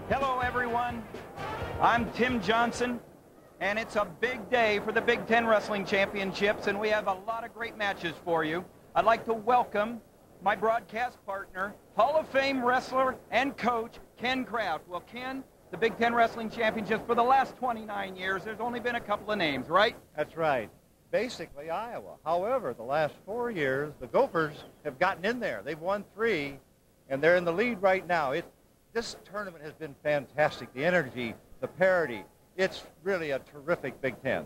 Hello, everyone. I'm Tim Johnson, and it's a big day for the Big Ten Wrestling Championships, and we have a lot of great matches for you. I'd like to welcome my broadcast partner, Hall of Fame wrestler and coach, Ken Kraft. Well, Ken, the Big Ten Wrestling Championships for the last 29 years, there's only been a couple of names, right? That's right. Basically, Iowa. However, the last 4 years, the Gophers have gotten in there. They've won 3, and they're in the lead right now. This tournament has been fantastic. The energy, the parity. It's really a terrific Big Ten.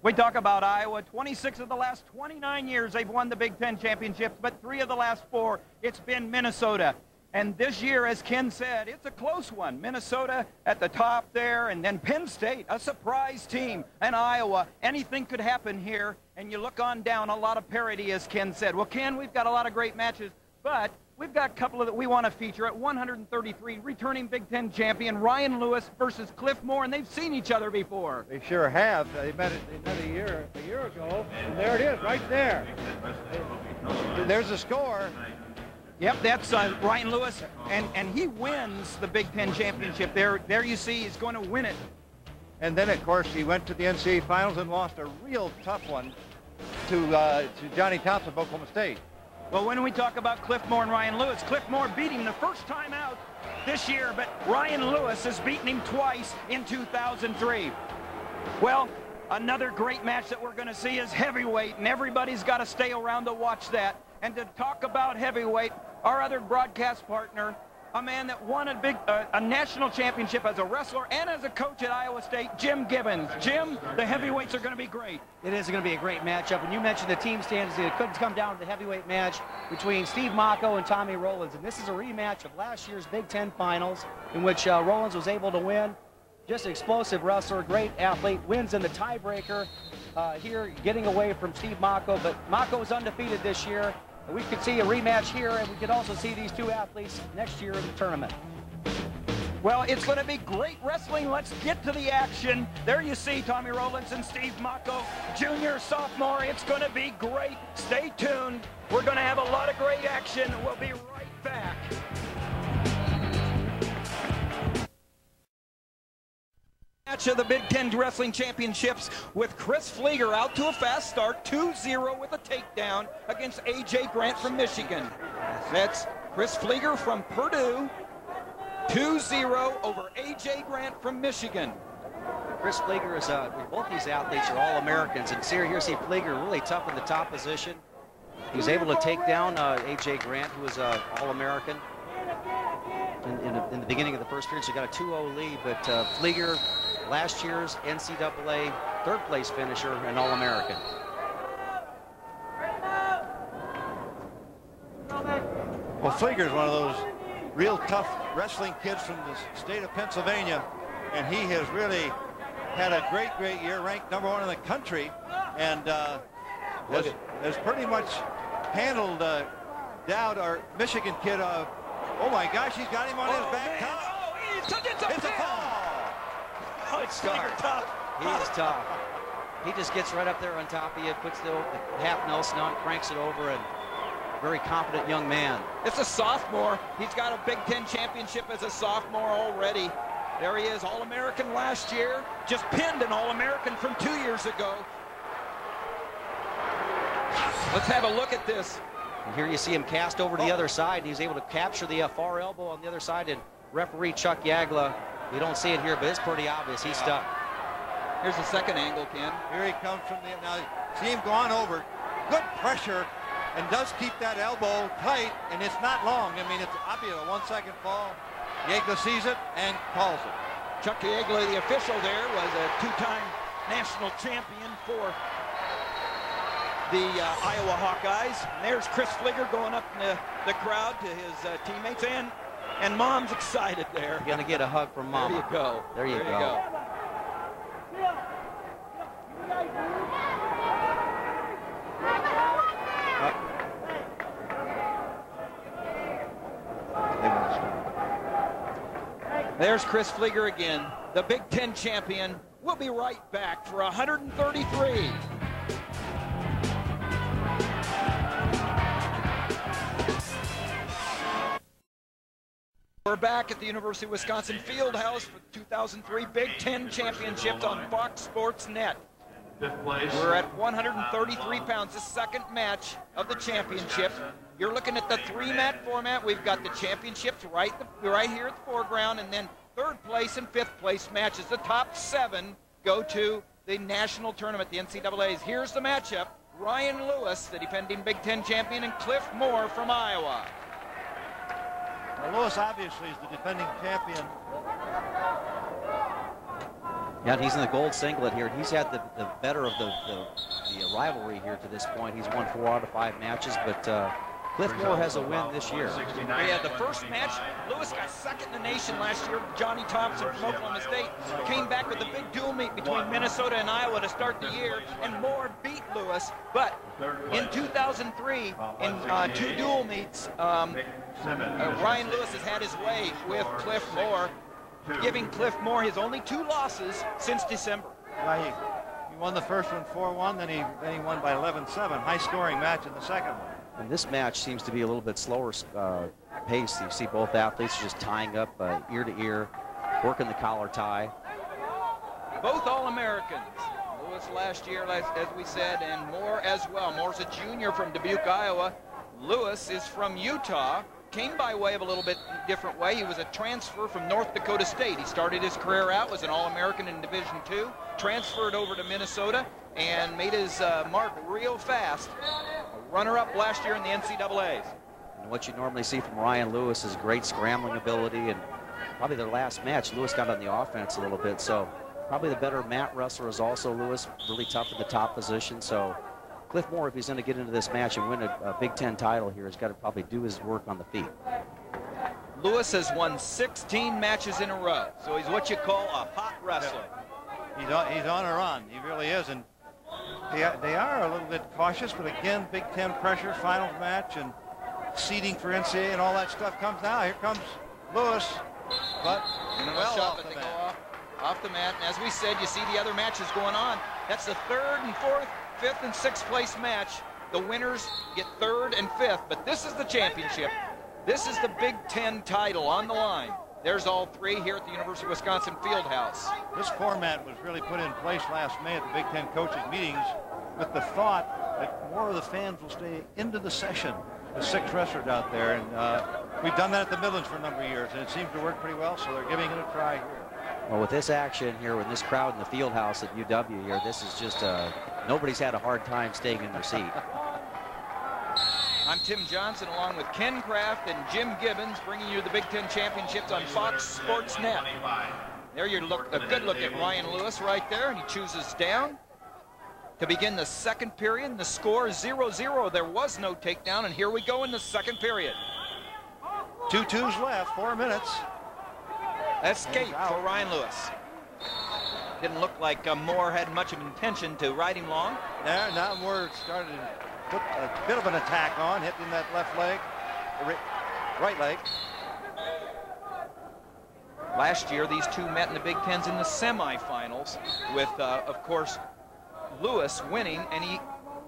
We talk about Iowa. 26 of the last 29 years they've won the Big Ten championships, but 3 of the last 4, it's been Minnesota. And this year, as Ken said, it's a close one. Minnesota at the top there, and then Penn State, a surprise team, and Iowa. Anything could happen here, and you look on down, a lot of parity, as Ken said. Well, Ken, we've got a lot of great matches, but we've got a couple of that we want to feature. At 133, returning Big Ten champion Ryan Lewis versus Cliff Moore, and they've seen each other before. They sure have. They met a year ago, and there it is, right there. There's the score. Yep, that's Ryan Lewis, and he wins the Big Ten championship. There you see, he's going to win it. And then, of course, he went to the NCAA finals and lost a real tough one to Johnny Thompson of Oklahoma State. Well, when we talk about Cliff Moore and Ryan Lewis, Cliff Moore beat him the first time out this year, but Ryan Lewis has beaten him twice in 2003. Well, another great match that we're going to see is heavyweight, and everybody's got to stay around to watch that. And to talk about heavyweight, our other broadcast partner, a man that won a national championship as a wrestler and as a coach at Iowa State, Jim Gibbons. Jim, the heavyweights are going to be great. It is going to be a great matchup. And you mentioned the team standings. It couldn't come down to the heavyweight match between Steve Mocco and Tommy Rowlands. And this is a rematch of last year's Big Ten finals in which Rowlands was able to win. Just an explosive wrestler, great athlete, wins in the tiebreaker here, getting away from Steve Mocco. But Mocco is undefeated this year. We could see a rematch here, and we could also see these two athletes next year in the tournament. Well, it's going to be great wrestling. Let's get to the action. There you see Tommy Rowlands and Steve Mocco, junior, sophomore. It's going to be great. Stay tuned. We're going to have a lot of great action. We'll be right back. Match of the Big Ten Wrestling Championships with Chris Flieger out to a fast start, 2-0 with a takedown against A.J. Grant from Michigan. That's Chris Flieger from Purdue, 2-0 over A.J. Grant from Michigan. Chris Flieger is, both these athletes are All-Americans, and here see Flieger really tough in the top position. He was able to take down A.J. Grant, who was All-American. In the beginning of the first period, so he got a 2-0 lead, but Flieger, last year's NCAA third-place finisher and All-American. Well, Flieger is one of those real tough wrestling kids from the state of Pennsylvania, and he has really had a great year, ranked #1 in the country, and has pretty much handled Dowd, our Michigan kid. Oh my gosh, he's got him on his back. It's a fall. Oh, it's tough. He is tough. He just gets right up there on top of you, puts the half Nelson on, cranks it over, and very confident young man. It's a sophomore. He's got a Big Ten championship as a sophomore already. There he is, All-American last year. Just pinned an All-American from 2 years ago. Let's have a look at this. And here you see him cast over to the other side. He's able to capture the far elbow on the other side, and referee Chuck Yagla, you don't see it here, but it's pretty obvious. He's stuck. Here's the second angle, Ken. Here he comes from the, now see him go on over. Good pressure, and does keep that elbow tight, and it's not long. I mean, it's obvious, a 1 second fall. Yagla sees it and calls it. Chuck Yagla, the official there, was a 2-time national champion for the Iowa Hawkeyes. And there's Chris Flieger going up in the crowd to his teammates, and Mom's excited there. You're gonna get a hug from Mom. There you go. There you go. There's Chris Flieger again, the Big Ten champion. We'll be right back for 133. We're back at the University of Wisconsin Fieldhouse for the 2003 Big Ten Championship on Fox Sports Net. We're at 133 pounds, the second match of the championship. You're looking at the three-match format. We've got the championships right here at the foreground, and then third place and fifth place matches. The top 7 go to the national tournament, the NCAAs. Here's the matchup. Ryan Lewis, the defending Big Ten champion, and Cliff Moore from Iowa. Well, Lewis obviously is the defending champion. Yeah, he's in the gold singlet here. He's had the better of the rivalry here to this point. He's won 4 out of 5 matches, but Cliff Moore has a win this year. Yeah, the first match, Lewis got second in the nation last year. Johnny Thompson from Oklahoma State came back with a big dual meet between Minnesota and Iowa to start the year, and Moore beat Lewis. But in 2003, in 2 dual meets, Ryan Lewis has had his way with Cliff Moore, giving Cliff Moore his only 2 losses since December. He won the first one 4-1, then he won by 11-7. High-scoring match in the second one. And this match seems to be a little bit slower pace. You see both athletes just tying up ear to ear, working the collar tie. Both All-Americans. Lewis last year, as we said, and Moore as well. Moore's a junior from Dubuque, Iowa. Lewis is from Utah. Came by way of a little bit different way. He was a transfer from North Dakota State. He started his career out, was an All-American in Division II, transferred over to Minnesota, and made his mark real fast. A runner-up last year in the NCAAs. And what you normally see from Ryan Lewis is great scrambling ability, and probably their last match, Lewis got on the offense a little bit, so probably the better mat wrestler is also Lewis, really tough at the top position. So Cliff Moore, if he's going to get into this match and win a Big Ten title here, has got to probably do his work on the feet. Lewis has won 16 matches in a row, so he's what you call a hot wrestler. He's on a run. He really is, and they are a little bit cautious, but again, Big Ten pressure, finals match, and seeding for NCAA and all that stuff comes now. Here comes Lewis, but well off the mat. Off the mat, and as we said, you see the other matches going on. That's the 3rd and 4th, 5th and 6th place match. The winners get 3rd and 5th, but this is the championship. This is the Big Ten title on the line. There's all 3 here at the University of Wisconsin Fieldhouse. This format was really put in place last May at the Big Ten coaches meetings with the thought that more of the fans will stay into the session. The 6 wrestlers out there, and we've done that at the Midlands for a number of years, and it seems to work pretty well, so they're giving it a try here. Well, with this action here, with this crowd in the field house at UW here, this is just nobody's had a hard time staying in their seat. I'm Tim Johnson along with Ken Kraft and Jim Gibbons, bringing you the Big Ten Championships on Fox Sports Net. There you look, a good look at Ryan Lewis right there, and he chooses down to begin the second period. The score is 0-0. There was no takedown, and here we go in the second period. 2 twos left, 4 minutes. Escape for Ryan Lewis. Didn't look like Moore had much of an intention to ride him long. Now Moore started to put a bit of an attack on, hitting that left leg, right leg. Last year, these two met in the Big Tens in the semifinals with, of course, Lewis winning, and he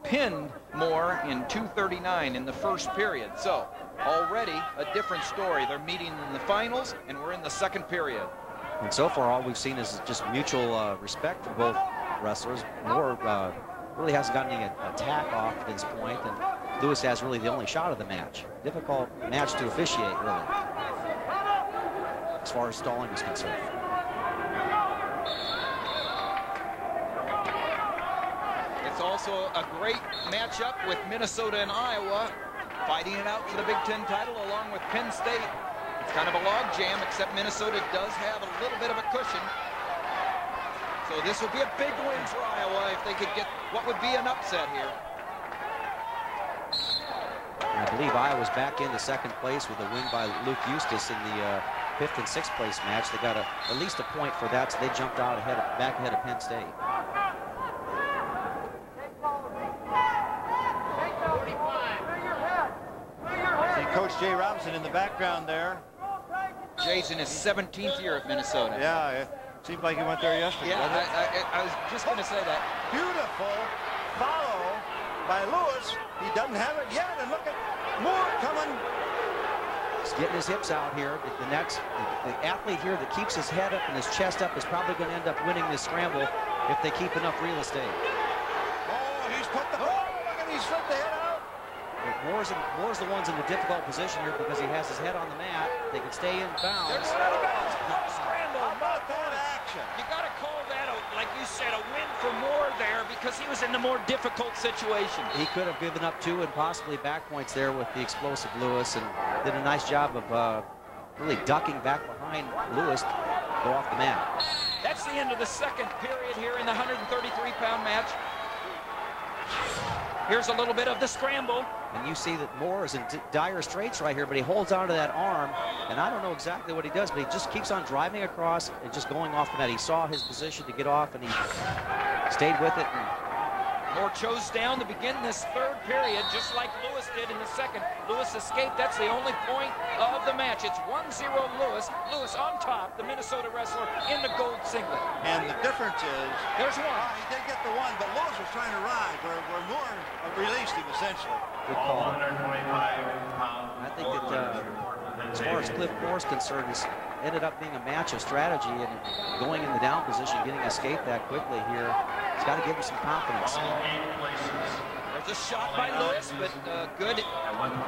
pinned Moore in 2:39 in the first period. So already a different story. They're meeting in the finals, and we're in the second period. And so far, all we've seen is just mutual respect for both wrestlers. Moore really hasn't gotten any attack off at this point, and Lewis has really the only shot of the match. Difficult match to officiate, really, as far as stalling is concerned. It's also a great matchup with Minnesota and Iowa fighting it out for the Big Ten title along with Penn State. It's kind of a log jam, except Minnesota does have a little bit of a cushion. So this would be a big win for Iowa if they could get what would be an upset here. I believe Iowa's back into second place with a win by Luke Eustace in the 5th and 6th place match. They got at least a point for that, so they jumped out back ahead of Penn State. See Coach Jay Robinson in the background there. Jay's in his 17th year at Minnesota. Yeah, it seemed like he went there yesterday. Yeah, I was just going to say that. Beautiful follow by Lewis. He doesn't have it yet, and look at Moore coming He's getting his hips out here. The athlete here that keeps his head up and his chest up is probably going to end up winning this scramble if they keep enough real estate. Oh, he's put the look at he's flipped the head out. Moore's the one's in the difficult position here because he has his head on the mat. They can stay in bounds. There's another bounce. Scramble. How about that action? You got to call that, like you said, a win for Moore there because he was in the more difficult situation. He could have given up 2 and possibly back points there with the explosive Lewis, and did a nice job of really ducking back behind Lewis to go off the mat. That's the end of the second period here in the 133-pound match. Here's a little bit of the scramble. And you see that Moore is in dire straits right here, but he holds onto that arm, and I don't know exactly what he does, but he just keeps on driving across and just going off the net. He saw his position to get off, and he stayed with it. And Moore chose down to begin this third period, just like Lewis did in the second. Lewis escaped. That's the only point of the match. It's 1-0 Lewis. Lewis on top, the Minnesota wrestler in the gold singlet. And the difference is, there's one. He did get the one, but Lewis was trying to ride where Moore released him essentially. Good call. I think that as far as Cliff Moore's concerned, it's ended up being a match of strategy and going in the down position, getting escaped that quickly here. It's got to give him some confidence. There's a shot by Lewis, but good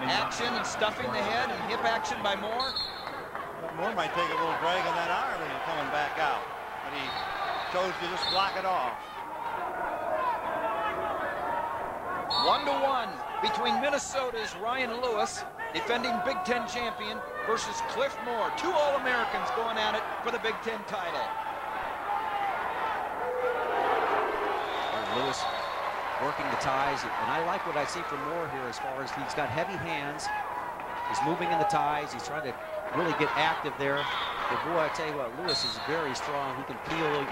action and stuffing the head and hip action by Moore. But Moore might take a little drag on that arm and he's coming back out, but he chose to just block it off. 1-1 between Minnesota's Ryan Lewis, defending Big Ten champion, versus Cliff Moore. 2 All-Americans going at it for the Big Ten title. Lewis working the ties, and I like what I see from Moore here as far as he's got heavy hands. He's moving in the ties. He's trying to really get active there. But boy, I tell you what, Lewis is very strong. He can peel you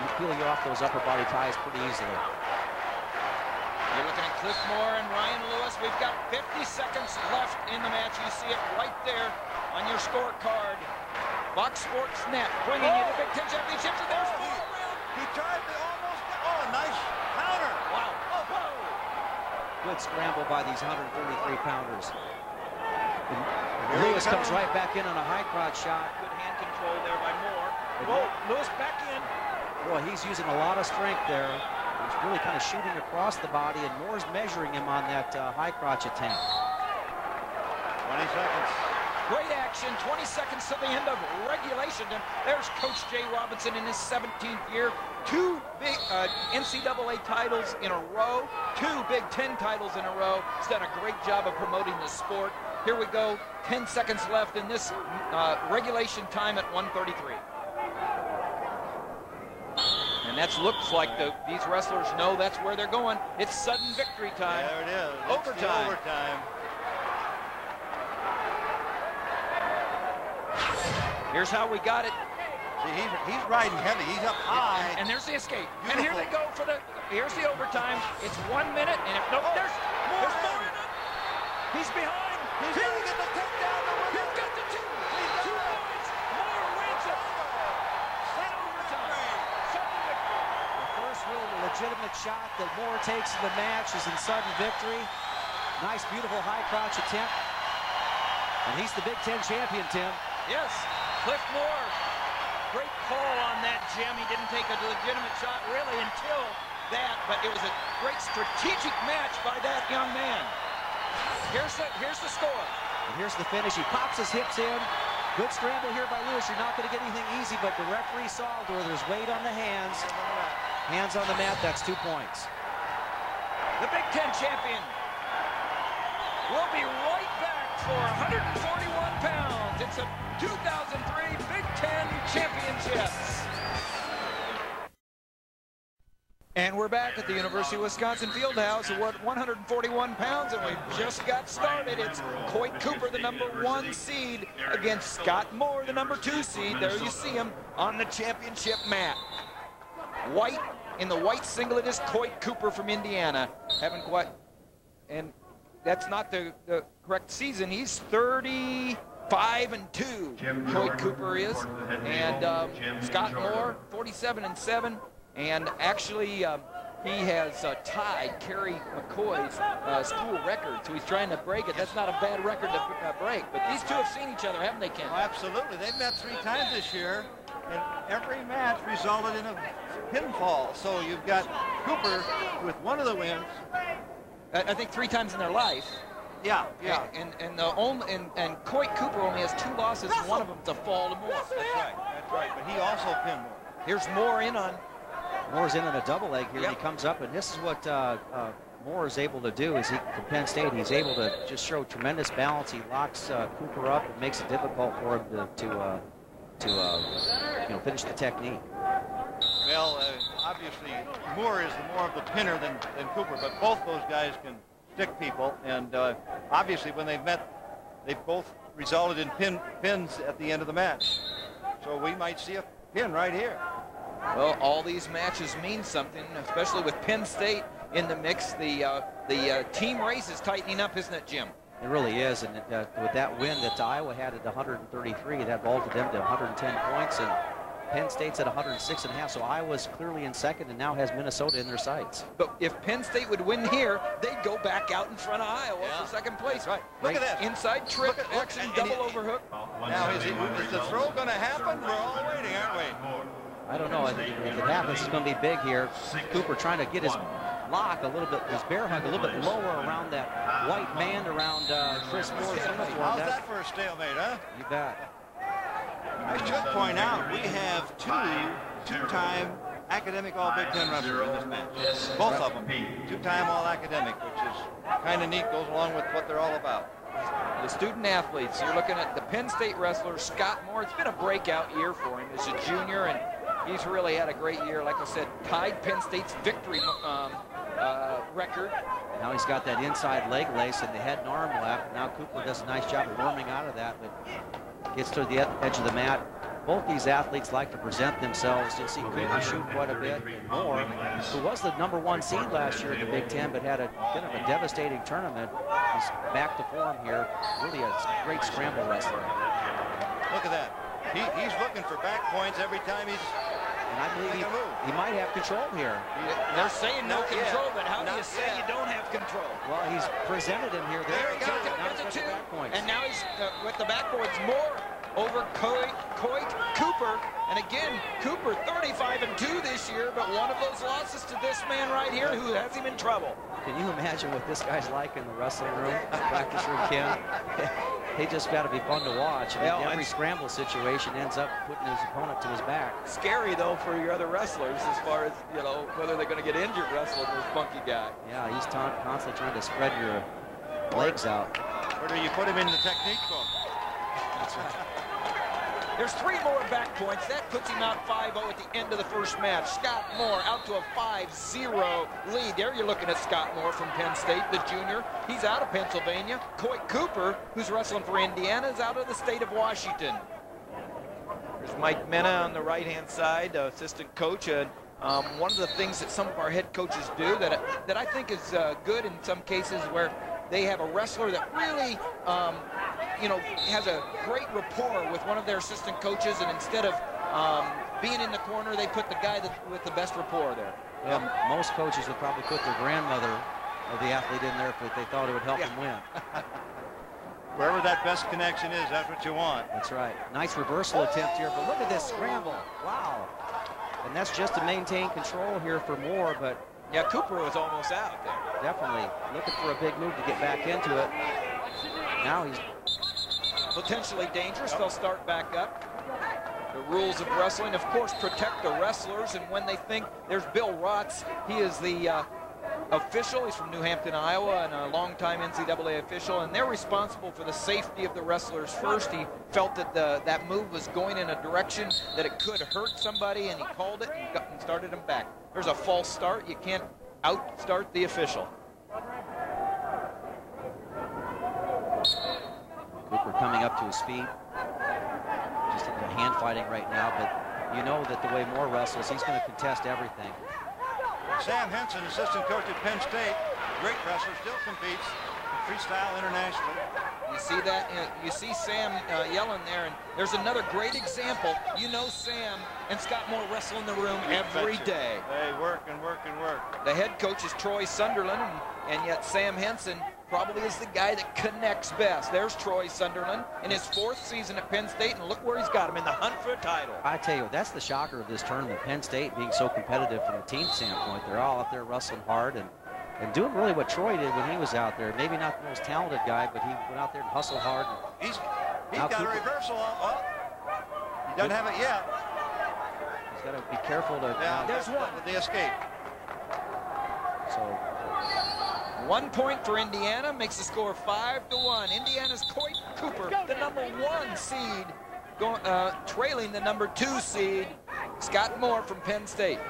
off those upper body ties pretty easily. You're looking at Cliff Moore and Ryan Lewis. We've got 50 seconds left in the match. You see it right there on your scorecard. Fox Sports Net bringing you the Big Ten Championships, and there's 4 rounds. He tried to almost, nice counter. Wow. Good scramble by these 133-pounders. Lewis comes right back in on a high crotch shot. Good hand control there by Moore. Whoa, Lewis back in. Boy, he's using a lot of strength there. He's really kind of shooting across the body, and Moore's measuring him on that high crotch attempt. 20 seconds. Great action, 20 seconds to the end of regulation. And there's Coach Jay Robinson in his 17th year. 2 big NCAA titles in a row, 2 Big Ten titles in a row. He's done a great job of promoting the sport. Here we go, 10 seconds left in this regulation time at 1:33. And that looks like these wrestlers know that's where they're going. It's sudden victory time. There it is. Overtime. Overtime. Here's how we got it. See, he's riding heavy. He's up high. And there's the escape. Beautiful. And here they go for here's the overtime. It's 1 minute, and if there's more in it. He's behind. He's going to get the takedown. He's got the 2. 2 points. Moore wins it. Sudden victory. The first real legitimate shot that Moore takes in the match is in sudden victory. Nice, beautiful high crotch attempt. And he's the Big Ten champion, Tim. Yes, Cliff Moore. Great call on that, Jim. He didn't take a legitimate shot really until that, but it was a great strategic match by that young man. Here's the score. And here's the finish. He pops his hips in. Good scramble here by Lewis. You're not going to get anything easy, but the referee saw where there's weight on the hands. Hands on the mat, that's 2 points. The Big Ten champion will be right back for 141 pounds. It's a 2003 Big Ten Championships. And we're back at the University of Wisconsin Fieldhouse at 141 pounds, and we just got started. It's Coit Cooper, the #1 seed, against Scott Moore, the #2 seed. There you see him on the championship mat. White, in the white singlet is Coit Cooper from Indiana. Haven't quite, and that's not the correct season. He's 35-2, Coit Cooper is. And Scott Moore, 47-7. And actually, he has tied Kerry McCoy's school record, so he's trying to break it. That's not a bad record to break. But these two have seen each other, haven't they, Ken? Oh, absolutely. They've met 3 times this year, and every match resulted in a pinfall. So you've got Cooper with one of the wins. I think 3 times in their life. Yeah, yeah. And Coit Cooper only has 2 losses, and one of them's a fall to Moore. That's right. But he also pinned Moore. Here's Moore in on. Moore's in on a double leg here. Yep. And he comes up, and this is what Moore is able to do. Is from Penn State, he's able to just show tremendous balance. He locks Cooper up and makes it difficult for him to finish the technique. Well, obviously Moore is more of the pinner than Cooper, but both those guys can stick people, and obviously when they've met, they've both resulted in pins at the end of the match. So we might see a pin right here. Well, all these matches mean something, especially with Penn State in the mix. The team race is tightening up, isn't it, Jim? It really is, and with that win that Iowa had at 133, that vaulted them to 110 points, and Penn State's at 106.5, so Iowa's clearly in second and now has Minnesota in their sights. But if Penn State would win here, they'd go back out in front of Iowa for second place. Right. Look at that. Inside trip, action, double overhook. Now, is the throw going to happen? We're all waiting, aren't we? I don't know. If it happens, it's going to be big here. Cooper trying to get his lock a little bit, his bear hug a little bit lower around that white band around Chris Moore's uniform. How's that for a stalemate, huh? You bet. I should point out, we have two-time academic All-Big Ten wrestlers in this match. Both of them, 2-time All-Academic, which is kind of neat, goes along with what they're all about. The student athletes, you're looking at the Penn State wrestler, Scott Moore. It's been a breakout year for him as a junior, and he's really had a great year. Like I said, tied Penn State's victory record. Now he's got that inside leg lace and the head and arm lap. Now Cooper does a nice job of worming out of that, but gets to the edge of the mat. Both these athletes like to present themselves. You'll see Cooper shoot quite a bit. Moore, who was the #1 seed last year in the Big Ten, but had a bit of a devastating tournament. He's back to form here. Really a great scramble wrestler. Look at that. He's looking for back points every time he's. And I believe he might have control here. They're saying no control, but how do you say you don't have control? Well, he's presented him here. There he goes. Now he's got the back points. And now he's with the backboards. Moore over Coit Cooper. And again, Cooper 35-2 this year, but one of those losses to this man right here who has him in trouble. Can you imagine what this guy's like in the wrestling room, practice room, Ken? They just got to be fun to watch. And every scramble situation ends up putting his opponent to his back. Scary, though, for your other wrestlers as far as, whether they're going to get injured wrestling this funky guy. Yeah, he's constantly trying to spread your legs out. Where do you put him in the technique book? That's right. There's 3 more back points. That puts him out 5-0 at the end of the first match. Scott Moore out to a 5-0 lead. There you're looking at Scott Moore from Penn State, the junior. He's out of Pennsylvania. Coit Cooper, who's wrestling for Indiana, is out of the state of Washington. There's Mike Mena on the right-hand side, assistant coach. One of the things that some of our head coaches do that I think is good in some cases where they have a wrestler that really has a great rapport with one of their assistant coaches, and instead of being in the corner, they put the guy with the best rapport there. Well, most coaches would probably put their grandmother of the athlete in there if they thought it would help him win. Wherever that best connection is, that's what you want. That's right. Nice reversal attempt here, but look at this scramble. Wow. And that's just to maintain control here for Moore, but yeah, Cooper was almost out there. Definitely looking for a big move to get back into it. Now he's potentially dangerous. They'll start back up. The rules of wrestling, of course, protect the wrestlers, and when they think there's Bill Rotz, he is the official. He's from New Hampton, Iowa, and a longtime NCAA official, and they're responsible for the safety of the wrestlers first. He felt that that move was going in a direction that it could hurt somebody, and he called it and started him back. There's a false start. You can't outstart the official. Cooper coming up to his feet. Just into hand fighting right now, but you know that the way Moore wrestles, he's going to contest everything. Sam Henson, assistant coach at Penn State, great wrestler, still competes. freestyle internationally. You see that? You see Sam yelling there, and there's another great example. You know Sam and Scott Moore wrestle in the room every day. They work and work and work. The head coach is Troy Sunderland, and yet Sam Henson probably is the guy that connects best. There's Troy Sunderland in his 4th season at Penn State, and look where he's got him, in the hunt for a title. I tell you, that's the shocker of this tournament. Penn State being so competitive from a team standpoint. They're all out there wrestling hard and doing really what Troy did when he was out there. Maybe not the most talented guy, but he went out there and hustled hard. He's got a reversal. He doesn't have it yet. He's got to be careful to. Yeah, there's one with the escape. So 1 point for Indiana, makes the score 5-1. Indiana's Coit Cooper, the #1 seed, trailing the #2 seed, Scott Moore from Penn State.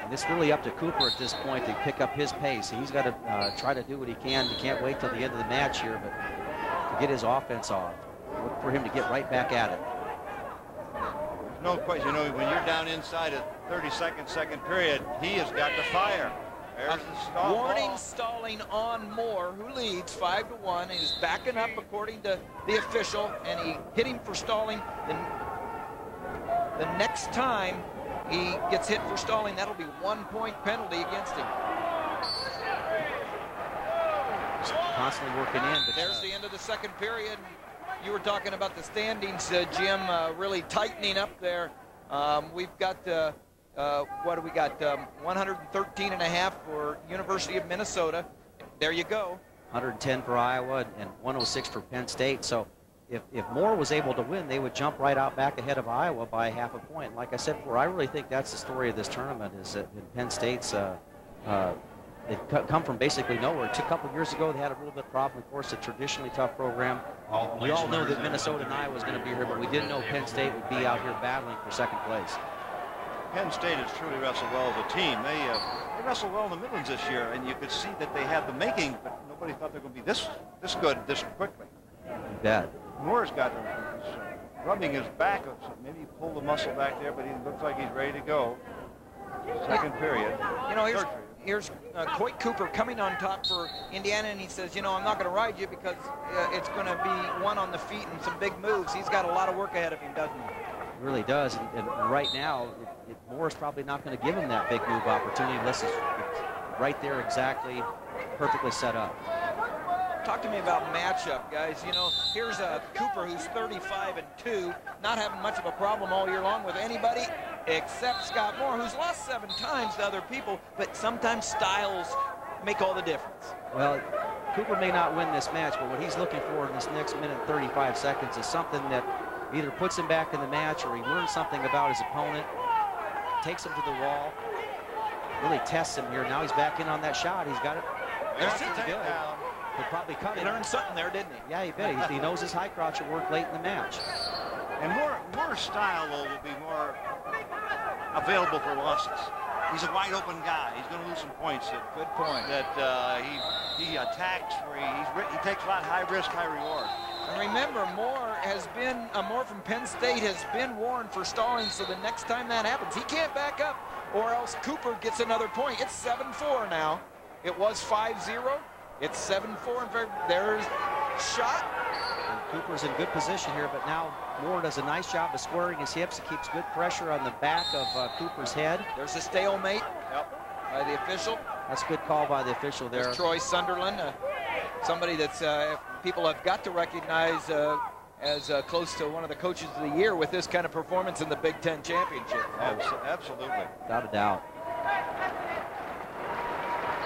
And it's really up to Cooper at this point to pick up his pace. He's got to try to do what he can. He can't wait till the end of the match here, but to get his offense off. Look for him to get right back at it. No question. You know, when you're down inside a 30-second second period, he has got to fire. There's the stall. Warning stalling on Moore, who leads 5-1. He's backing up according to the official, and he hit him for stalling. The next time he gets hit for stalling, that'll be 1 point penalty against him. He's constantly working in. But there's the end of the second period. You were talking about the standings, Jim, really tightening up there. We've got, what do we got? 113.5 for University of Minnesota. There you go. 110 for Iowa and 106 for Penn State. So if Moore was able to win, they would jump right out back ahead of Iowa by half a point. Like I said before, I really think that's the story of this tournament, is that in Penn State's they've come from basically nowhere. A couple of years ago, they had a little bit of problem. Of course, a traditionally tough program. We all knew that Minnesota and Iowa was going to be here, but we didn't know Penn State would be out here battling for second place. Penn State has truly wrestled well as a team. They wrestled well in the Midlands this year, and you could see that they had the making, but nobody thought they were going to be this good this quickly. You bet. Moore's got rubbing his back. Maybe he pulled the muscle back there, but he looks like he's ready to go. Second period. You know, here's Coit Cooper coming on top for Indiana, and he says, you know, I'm not going to ride you because it's going to be one on the feet and some big moves. He's got a lot of work ahead of him, doesn't he? He really does, and right now, Moore's probably not going to give him that big move opportunity unless it's right there exactly, perfectly set up. Talk to me about matchup, guys. You know, here's a Cooper who's 35-2, not having much of a problem all year long with anybody except Scott Moore, who's lost 7 times to other people, but sometimes styles make all the difference. Well, Cooper may not win this match, but what he's looking for in this next minute and 35 seconds is something that either puts him back in the match or he learns something about his opponent, takes him to the wall, really tests him here. Now he's back in on that shot. He's got it. There's the takedown. He'll probably cut it. He learned something there, didn't he? Yeah, he bet. He knows his high crouch will work late in the match. And Moore's style will be more available for losses. He's a wide open guy. He's going to lose some points. Good point. That he attacks where he takes a lot high risk, high reward. And remember, Moore from Penn State has been warned for stalling, so the next time that happens, he can't back up, or else Cooper gets another point. It's 7-4 now. It was 5-0. It's 7-4 in favor. There's shot. And Cooper's in good position here, but now Moore does a nice job of squaring his hips. He keeps good pressure on the back of Cooper's head. There's a stalemate by the official. That's a good call by the official there. There's Troy Sunderland, somebody that's people have got to recognize as close to one of the coaches of the year with this kind of performance in the Big Ten Championship. Absolutely. Without a doubt.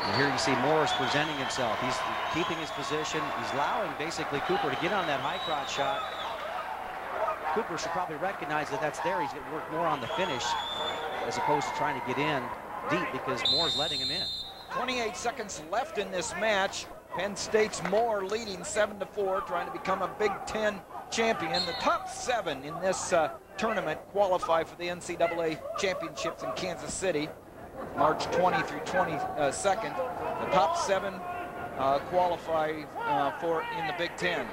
And here you see Morris presenting himself. He's keeping his position. He's allowing basically Cooper to get on that high crotch shot. Cooper should probably recognize that that's there. He's going to work more on the finish as opposed to trying to get in deep because Moore's letting him in. 28 seconds left in this match. Penn State's Moore leading 7-4, trying to become a Big Ten champion. The top 7 in this tournament qualify for the NCAA championships in Kansas City, March 20 through 22nd. The top 7 qualify for in the Big Ten.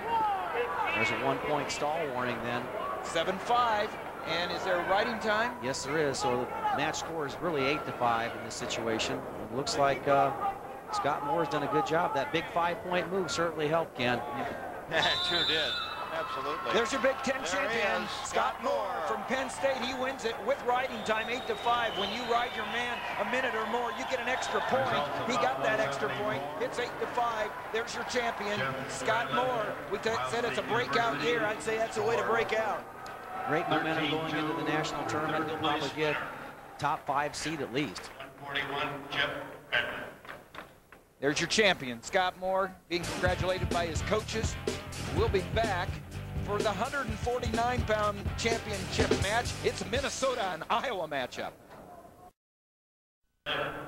There's a 1-point stall warning then. 7-5, and is there riding time? Yes, there is. So the match score is really 8-5 in this situation. It looks like Scott Moore's done a good job. That big 5-point move certainly helped, Ken. Yeah, it sure did. Absolutely. There's your Big Ten champion, Scott Moore from Penn State. He wins it with riding time, 8-5. When you ride your man a minute or more, you get an extra point. He got that extra point. It's 8-5. There's your champion, Scott Moore. We said it's a breakout year. I'd say that's a way to break out. Great momentum going into the national tournament. He'll probably get top 5 seed at least. 41, Chip Benton. There's your champion, Scott Moore, being congratulated by his coaches. We'll be back for the 149-pound championship match. It's Minnesota and Iowa matchup.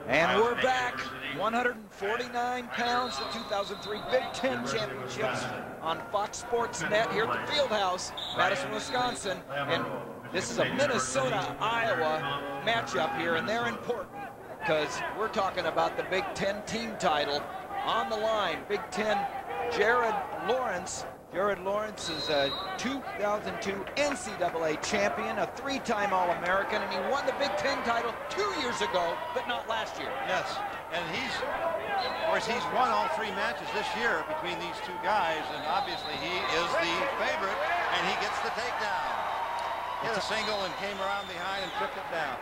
And we're back, 149 pounds, the 2003 Big Ten Championships on Fox Sports Net here at the Fieldhouse, Madison, Wisconsin. And this is a Minnesota-Iowa matchup here, and they're important because we're talking about the Big Ten team title on the line. Big Ten, Jared Lawrence. Jared Lawrence is a 2002 NCAA champion, a 3-time All-American, and he won the Big Ten title 2 years ago, but not last year. Yes, and of course, he's won all 3 matches this year between these two guys, and obviously he is the favorite, and he gets the takedown. Hit a single and came around behind and took it down.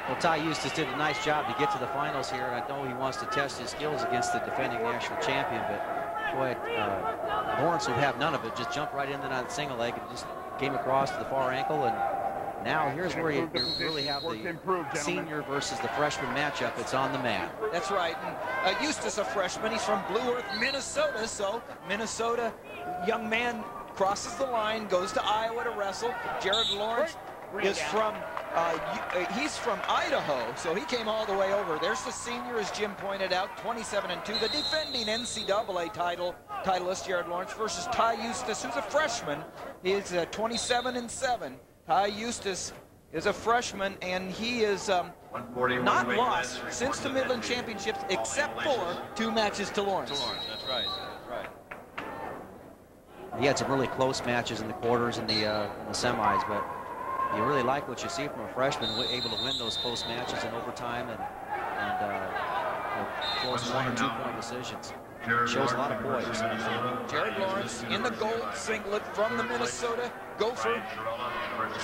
Well, Ty Eustace did a nice job to get to the finals here, and I know he wants to test his skills against the defending national champion, but boy, Lawrence would have none of it. Just jumped right into that single leg and just came across to the far ankle. And now here's where you really have the senior versus the freshman matchup. It's on the mat. That's right. And Eustace, a freshman, he's from Blue Earth, Minnesota. So Minnesota, young man crosses the line, goes to Iowa to wrestle. Jared Lawrence is from he's from Idaho, so he came all the way over. There's the senior, as Jim pointed out, 27-2, the defending NCAA titleist Jared Lawrence versus Ty Eustace, who's a freshman. He is 27-7. Ty Eustace is a freshman, and he is not lost since the Midland Championships, except for 2 matches to Lawrence. That's right. That's right. He had some really close matches in the quarters and the semis, but you really like what you see from a freshman, able to win those close matches in overtime and close 1 or 2 point decisions. Shows a lot of poise. Jared Lawrence in the gold singlet from the Minnesota Gopher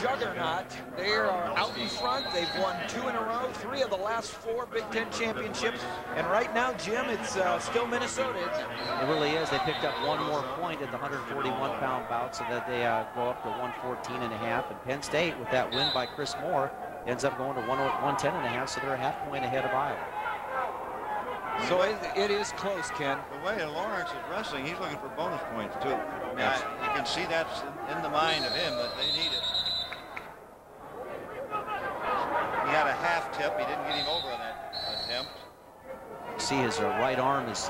juggernaut. They are out in front. They've won 2 in a row, 3 of the last 4 Big Ten championships. And right now, Jim, it's still Minnesota. It really is. They picked up 1 more point at the 141-pound bout, so that they go up to 114.5. And Penn State, with that win by Chris Moore, ends up going to 110.5, so they're a half point ahead of Iowa. So it is close, Ken. The way Lawrence is wrestling, he's looking for bonus points, too. You can see that's in the mind of him that they need it. He had a half tip. He didn't get him over on that attempt. You see his right arm is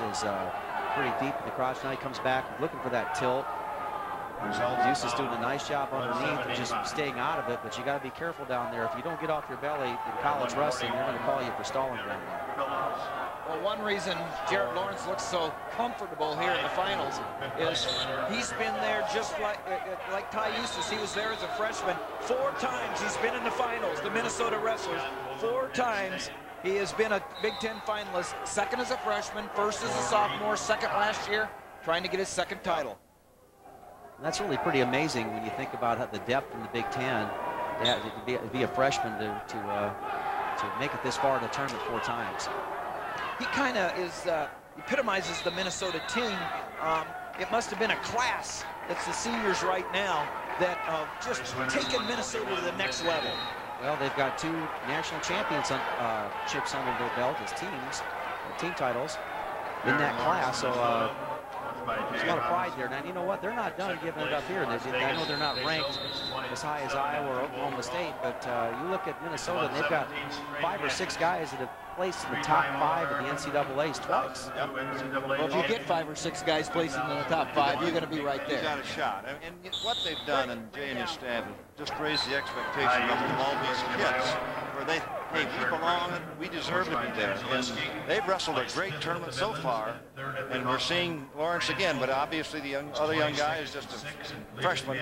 pretty deep in the crotch. Now he comes back looking for that tilt. Eustace doing a nice job underneath and just staying out of it, but you got to be careful down there. If you don't get off your belly in college wrestling, they're going to call you for stalling down there. Well, one reason Jared Lawrence looks so comfortable here in the finals is he's been there just like Ty Eustace. He was there as a freshman 4 times. He's been in the finals, the Minnesota Wrestlers, 4 times. He has been a Big Ten finalist, 2nd as a freshman, 1st as a sophomore, 2nd last year, trying to get his 2nd title. That's really pretty amazing when you think about the depth in the Big Ten. To be a freshman to make it this far in the tournament 4 times. He kind of epitomizes the Minnesota team. It must have been a class that's the seniors right now that just taken Minnesota to the next level. Well, they've got 2 national championships under their belt as teams, team titles in that class. So there's a lot of pride there. Now, you know what? They're not done giving it up here. I know they're not ranked as high as Iowa or Oklahoma State, but you look at Minnesota, and they've got 5 or 6 guys that have placed in the top 5 of the NCAAs twice. Well, if you get 5 or 6 guys placing in the top 5, you're going to be right there. He's got a shot. And what they've done, and Jay and his staff, is just raise the expectation of all these kids, where they, hey, we belong, we deserve to be there. And they've wrestled a great tournament so far, and we're seeing Lawrence again, but obviously the other young guy is just a freshman.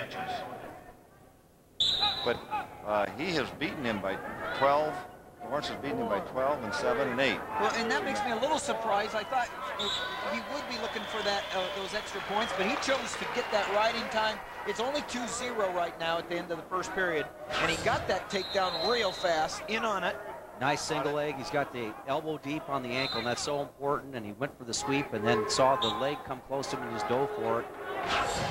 But he has beaten him by 12 Lawrence is beating him by 12 and 7 and 8. Well, and that makes me a little surprised. I thought he would be looking for that those extra points, but he chose to get that riding time. It's only 2-0 right now at the end of the first period, and he got that takedown real fast, in on it. Nice single leg. He's got the elbow deep on the ankle, and that's so important, and he went for the sweep and then saw the leg come close to him and just dove for it.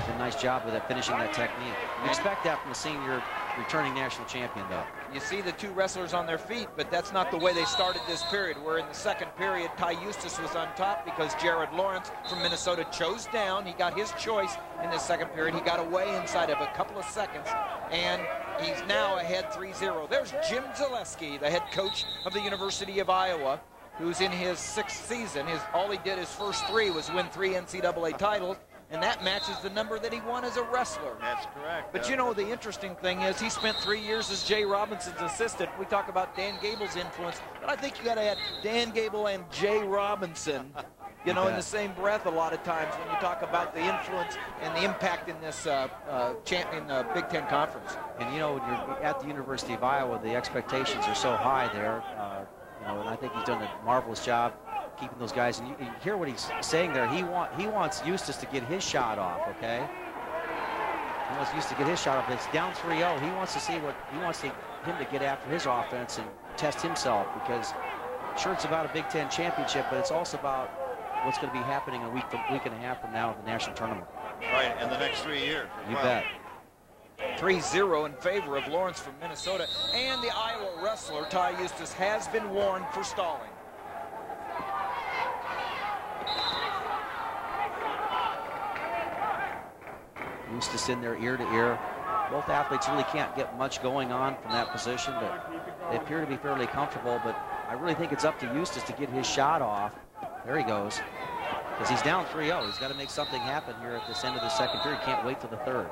Did a nice job with it, finishing that technique. You expect that from the senior returning national champion, though. You see the two wrestlers on their feet, but that's not the way they started this period. Where in the second period, Ty Eustace was on top because Jared Lawrence from Minnesota chose down. He got his choice in the second period. He got away inside of a couple of seconds, and he's now ahead 3-0. There's Jim Zaleski, the head coach of the University of Iowa, who's in his 6th season. All he did his first 3 was win 3 NCAA titles, and that matches the number that he won as a wrestler. That's correct. But you know, the interesting thing is he spent 3 years as Jay Robinson's assistant. We talk about Dan Gable's influence, but I think you got to add Dan Gable and Jay Robinson, you know, in the same breath a lot of times when you talk about the influence and the impact in this Big Ten Conference. And, you know, when you're at the University of Iowa, the expectations are so high there, you know, and I think he's done a marvelous job keeping those guys. And you hear what he's saying there. He wants Eustace to get his shot off, okay? He wants Eustace to get his shot off. It's down 3-0. He wants to see what he wants him to get after his offense and test himself, because sure, it's about a Big Ten championship, but it's also about what's going to be happening a week and a half from now at the national tournament. Right, in the next 3 years. You bet. 3-0 in favor of Lawrence from Minnesota, and the Iowa wrestler Ty Eustace has been warned for stalling. Eustace in there ear to ear. Both athletes really can't get much going on from that position, but they appear to be fairly comfortable. But I really think it's up to Eustace to get his shot off. There he goes, because he's down 3-0. He's got to make something happen here at this end of the second period. Can't wait till the third.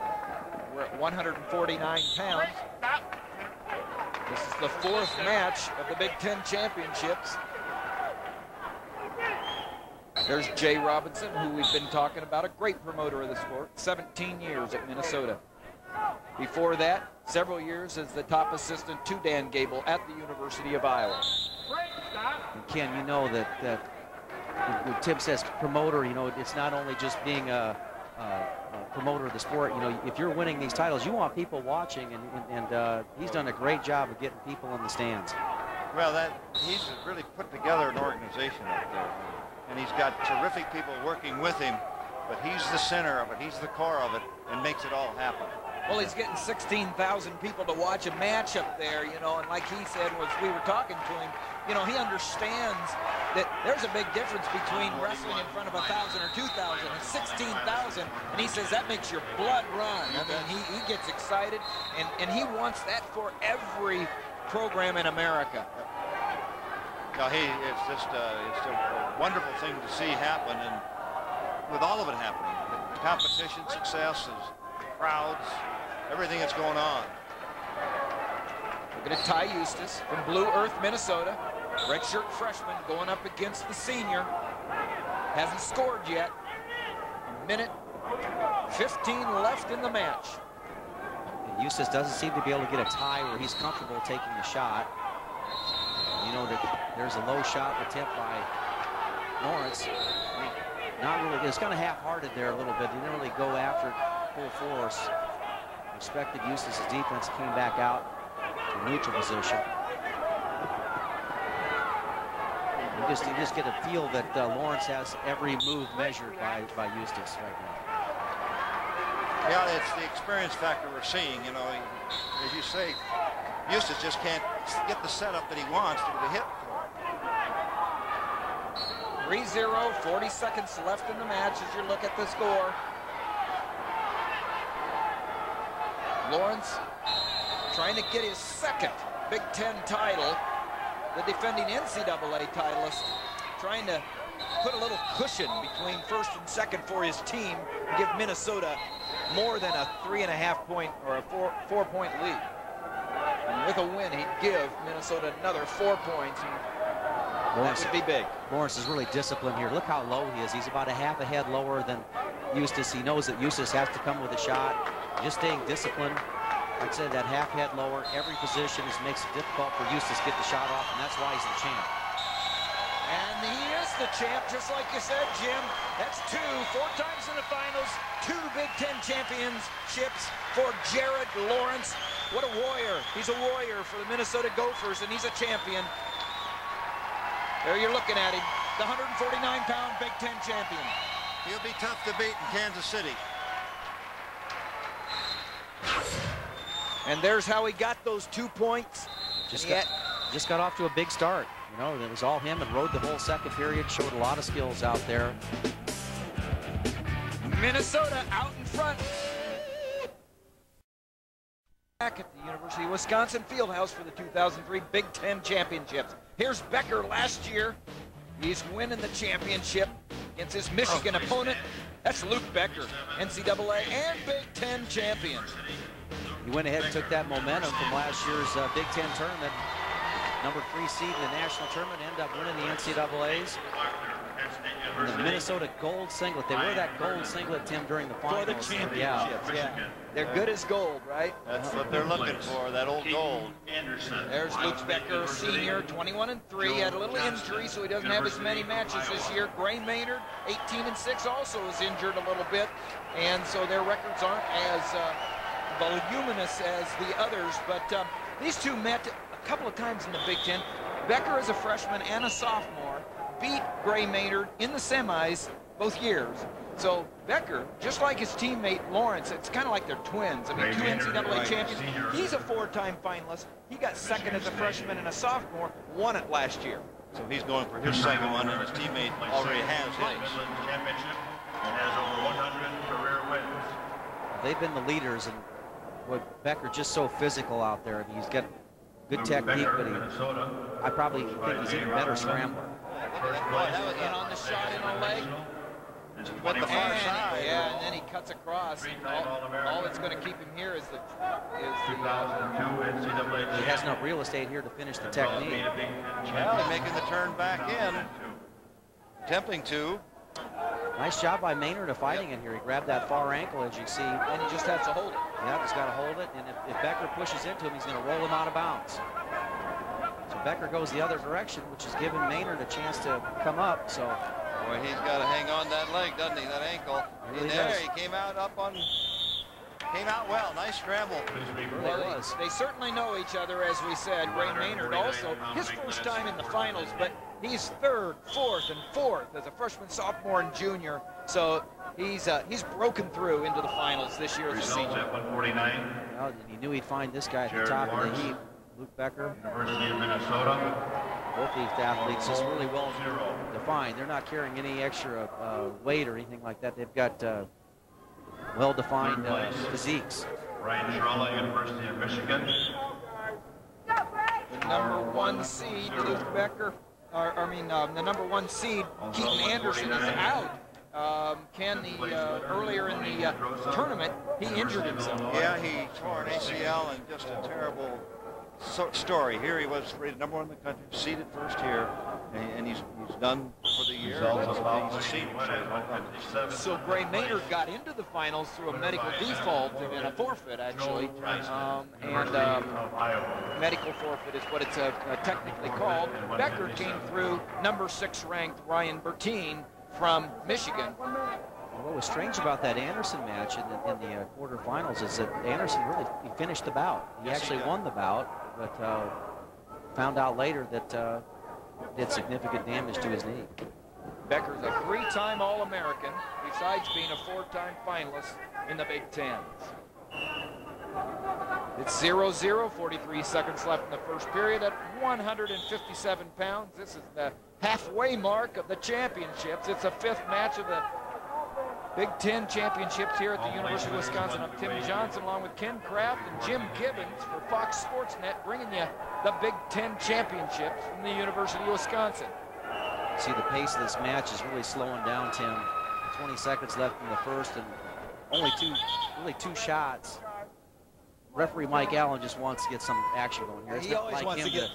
We're at 149 pounds. This is the 4th match of the Big Ten championships. There's Jay Robinson, who we've been talking about, a great promoter of the sport, 17 years at Minnesota. Before that, several years as the top assistant to Dan Gable at the University of Iowa. And Ken, you know that when Tim says promoter, you know, it's not only just being a promoter of the sport. You know, if you're winning these titles, you want people watching, and he's done a great job of getting people in the stands. Well, he's really put together an organization up there. And he's got terrific people working with him, but he's the center of it, he's the core of it, and makes it all happen. Well, he's getting 16,000 people to watch a match up there, you know, and like he said, was we were talking to him, you know, he understands that there's a big difference between wrestling in front of 1,000 or 2,000 and 16,000, and he says that makes your blood run. I mean, he gets excited, and he wants that for every program in America. No, it's just it's a wonderful thing to see happen, and with all of it happening, the competition success, the crowds, everything that's going on. Look at Ty Eustace from Blue Earth, Minnesota. Redshirt freshman going up against the senior. Hasn't scored yet. A minute 15 left in the match. And Eustace doesn't seem to be able to get a tie where he's comfortable taking the shot. You know that there's a low shot attempt by Lawrence. Not really, it's kind of half-hearted there a little bit. He didn't really go after it full force. Respected Eustace's defense, came back out to neutral position. You just get a feel that Lawrence has every move measured by Eustace right now. Yeah, it's the experience factor we're seeing. You know, as you say, Eustace just can't get the setup that he wants to hit for. 3-0, 40 seconds left in the match as you look at the score. Lawrence trying to get his second Big Ten title. The defending NCAA titleist trying to put a little cushion between first and second for his team and give Minnesota more than a 3.5 point or a 4-point lead. And with a win, he'd give Minnesota another 4 points. That would be big. Lawrence is really disciplined here. Look how low he is. He's about a half a head lower than Eustace. He knows that Eustace has to come with a shot. Just staying disciplined. Like I said, that half head lower, every position makes it difficult for Eustace to get the shot off, and that's why he's the champ. And he is the champ, just like you said, Jim. That's 4 times in the finals, 2 Big Ten championships for Jared Lawrence. What a warrior. He's a warrior for the Minnesota Gophers, and he's a champion. There you're looking at him, the 149-pound Big Ten champion. He'll be tough to beat in Kansas City. And there's how he got those 2 points. Just got off to a big start. You know, it was all him and rode the whole second period, showed a lot of skills out there. Minnesota out in front. Back at the University of Wisconsin Fieldhouse for the 2003 Big Ten Championships. Here's Becker last year. He's winning the championship against his Michigan opponent. That's Luke Becker, NCAA and Big Ten champion. He went ahead and took that momentum from last year's Big Ten tournament. Number 3 seed in the national tournament, ended up winning the NCAAs. And the Minnesota gold singlet. They wear that gold singlet, Tim, during the finals. For the championships, yeah. They're good as gold, right? That's what they're looking for, that old gold. There's Luke Becker, senior, 21-3. Had a little injury, so he doesn't have as many matches this year. Gray Maynard, 18-6, also is injured a little bit. And so their records aren't as voluminous as the others. But these two met a couple of times in the Big Ten. Becker is a freshman and a sophomore. Beat Gray Maynard in the semis both years. So Becker, just like his teammate Lawrence, it's kind of like they're twins. I mean, 2 NCAA champions. He's a 4-time finalist. He got second as a freshman and a sophomore, won it last year. So he's going for his second one, and his teammate already has his. Championship and has over 100 career wins. They've been the leaders, and what Becker just so physical out there. I mean, he's got good technique, but I probably think he's even better scrambler. That was in on the shot in the leg. With the far side. Yeah, and then he cuts across. All that's going to keep him here is the 2002 NCAA. He has enough real estate here to finish the technique. Well, making the turn back in. Attempting to. Nice job by Maynard of fighting in here. He grabbed that far ankle, as you see. and he just has to hold it. Yeah, he's got to hold it, and if Becker pushes into him, he's going to roll him out of bounds. So Becker goes the other direction, which is giving Maynard a chance to come up. So, boy, he's got to hang on that leg, doesn't he? That ankle. Really there, does. he came out well. Nice scramble. Well, they certainly know each other, as we said. Gray Maynard also, his first time in the finals, but he's 3rd, 4th, and 4th as a freshman, sophomore, and junior. So he's broken through into the finals this year as a Results senior. at 149. well, he knew he'd find this guy at the Jared top of Lawrence. the heap. Luke Becker. University of Minnesota. Both these athletes just really well defined. They're not carrying any extra weight or anything like that. They've got well-defined physiques. Ryan Shralla, University of Michigan. The number 1 seed, Luke Becker, the number 1 seed, Keaton Anderson, is out. Earlier in the tournament, he injured himself. Yeah, he tore an ACL, and just a terrible story. Here he was rated number 1 in the country, seeded first here, and he's done for the year. Results allowed He's a senior, so he's well done. 157. So Gray Maynard got into the finals through a medical default and a forfeit, actually. University of Iowa. Medical forfeit is what it's technically called. Becker came through number 6 ranked Ryan Bertine from Michigan. What was strange about that Anderson match in the quarterfinals is that Anderson he finished the bout. He actually won the bout, but found out later that did significant damage to his knee. Becker's a 3-time All-American, besides being a 4-time finalist in the Big Ten. It's 0-0, 43 seconds left in the first period at 157 pounds. This is the halfway mark of the championships. It's the 5th match of the Big Ten championships here at the University of Wisconsin. I'm Tim Johnson along with Ken Kraft and Jim Gibbons for Fox Sports Net, bringing you the Big Ten championships from the University of Wisconsin. See, the pace of this match is really slowing down, Tim. 20 seconds left in the first, and only two shots. Referee Mike Allen just wants to get some action going here. He always wants to get.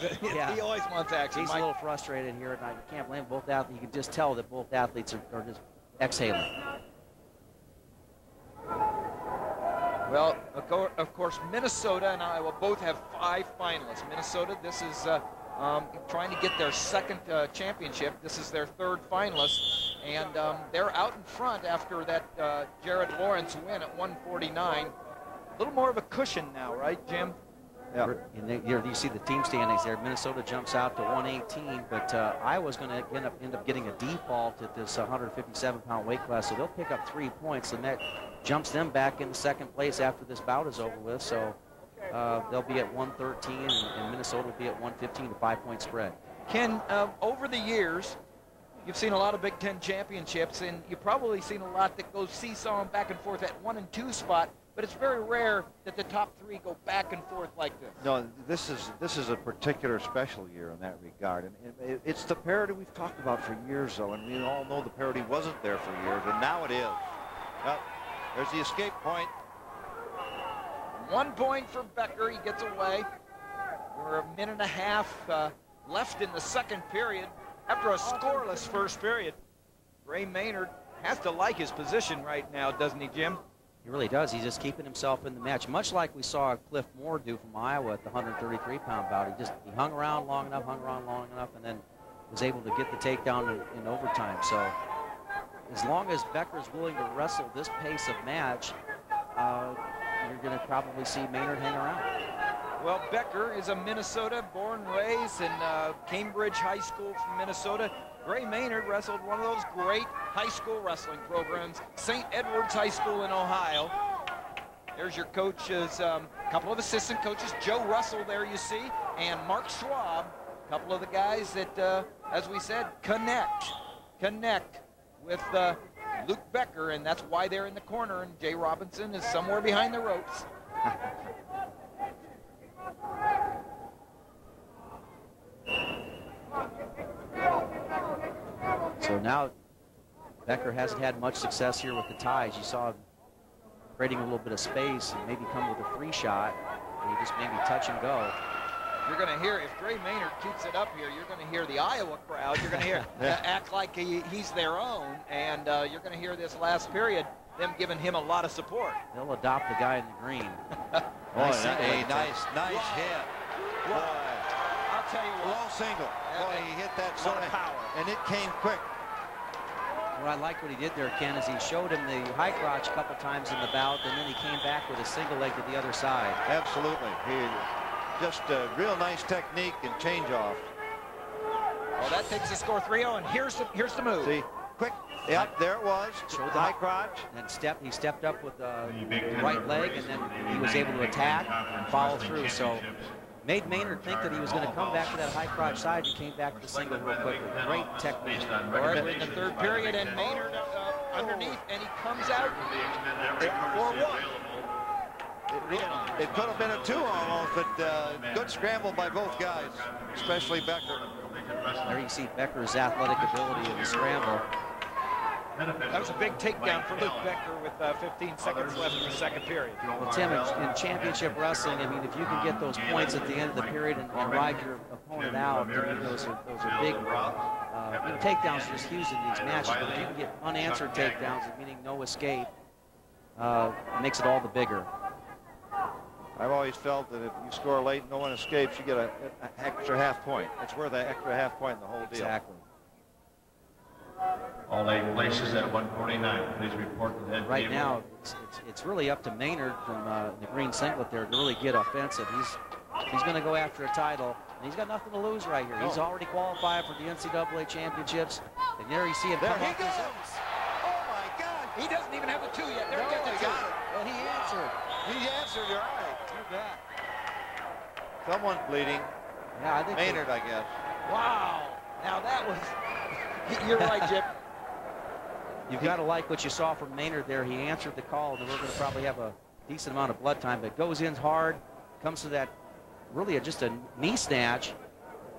He always wants action. He's a little frustrated here, and I can't blame both athletes. You can just tell that both athletes are just exhaling. Well, Of course, Minnesota and Iowa both have 5 finalists. Minnesota, this is trying to get their second championship. This is their 3rd finalist, and they're out in front after that Jared Lawrence win at 149. A little more of a cushion now, right, Jim? Yeah. And you see the team standings there. Minnesota jumps out to 118, but Iowa's going to end up getting a default at this 157-pound weight class, so they'll pick up 3 points, and that jumps them back into 2nd place after this bout is over with. So they'll be at 113, and Minnesota will be at 115, a 5-point spread. Ken, over the years, you've seen a lot of Big Ten championships, and you've probably seen a lot that goes seesawing back and forth at 1 and 2 spot. But it's very rare that the top 3 go back and forth like this. No, this is a particular special year in that regard, and it's the parity we've talked about for years, though, and we all know the parity wasn't there for years, and now it is. Well, there's the escape point. 1 point for Becker. He gets away. We're a minute and a half left in the 2nd period. After a scoreless first period, Gray Maynard has to like his position right now, doesn't he, Jim? He really does. He's just keeping himself in the match, much like we saw Cliff Moore do from Iowa at the 133-pound bout. He hung around long enough, and then was able to get the takedown in overtime. So as long as Becker's willing to wrestle this pace of match, you're going to probably see Maynard hang around. Well, Becker is a Minnesota born, raised in Cambridge High School from Minnesota. Gray Maynard wrestled one of those great high school wrestling programs, St. Edward's High School in Ohio. There's your coaches, a couple of assistant coaches, Joe Russell there you see, and Mark Schwab, a couple of the guys that, as we said, connect with Luke Becker, and that's why they're in the corner, and Jay Robinson is somewhere behind the ropes. So now Becker hasn't had much success here with the ties. You saw him creating a little bit of space and maybe come with a free shot, and he just maybe touch and go. You're going to hear, if Gray Maynard keeps it up here, you're going to hear the Iowa crowd. You're going to hear act like he's their own, and you're going to hear this last period, them giving him a lot of support. They'll adopt the guy in the green. Nice hit. Boy. I'll tell you what. Low single. Boy, he hit that lot of power. And it came quick. What I like what he did there, Ken, is he showed him the high crotch a couple times in the bout, and then he came back with a single leg to the other side. Absolutely. Just a real nice technique and change off. Well, that takes the score 3-0, and here's the move. See, quick. Yep, there it was. Showed the high crotch. And he stepped up with the right leg, and then he was able to attack and follow through. So made Maynard think that he was going to come back to that high crotch side, and came back to the single real quickly. Great technique. All right, we're in the 3rd period, and Maynard underneath, and he comes out for 1. It could have been a 2 almost, but good scramble by both guys, especially Becker. There you see Becker's athletic ability in the scramble. That was a big takedown for Luke Becker with 15 seconds left in the 2nd period. Well, Tim, in championship wrestling, I mean, if you can get those points at the end of the period and ride your opponent out, I mean, those are big. Takedowns are just huge in these matches, but if you can get unanswered takedowns, meaning no escape, it makes it all the bigger. I've always felt that if you score late and no one escapes, you get an extra half point. It's worth an extra half point in the whole deal. Exactly. All 8 places at 149. Please report to the head Right table. now, it's really up to Maynard from the green singlet there to really get offensive. He's going to go after a title, and he's got nothing to lose right here. He's already qualified for the NCAA championships, and there you see him come There he up. goes. Oh my God! He doesn't even have the 2 yet. There he gets the 2. Well, he answered. He answered. You're right. Someone's bleeding. Yeah, I think Maynard, I guess. Wow. Now that was. You're right, Jim. You've got to like what you saw from Maynard there. He answered the call, and we're going to probably have a decent amount of blood time, but goes in hard, comes to that really just a knee snatch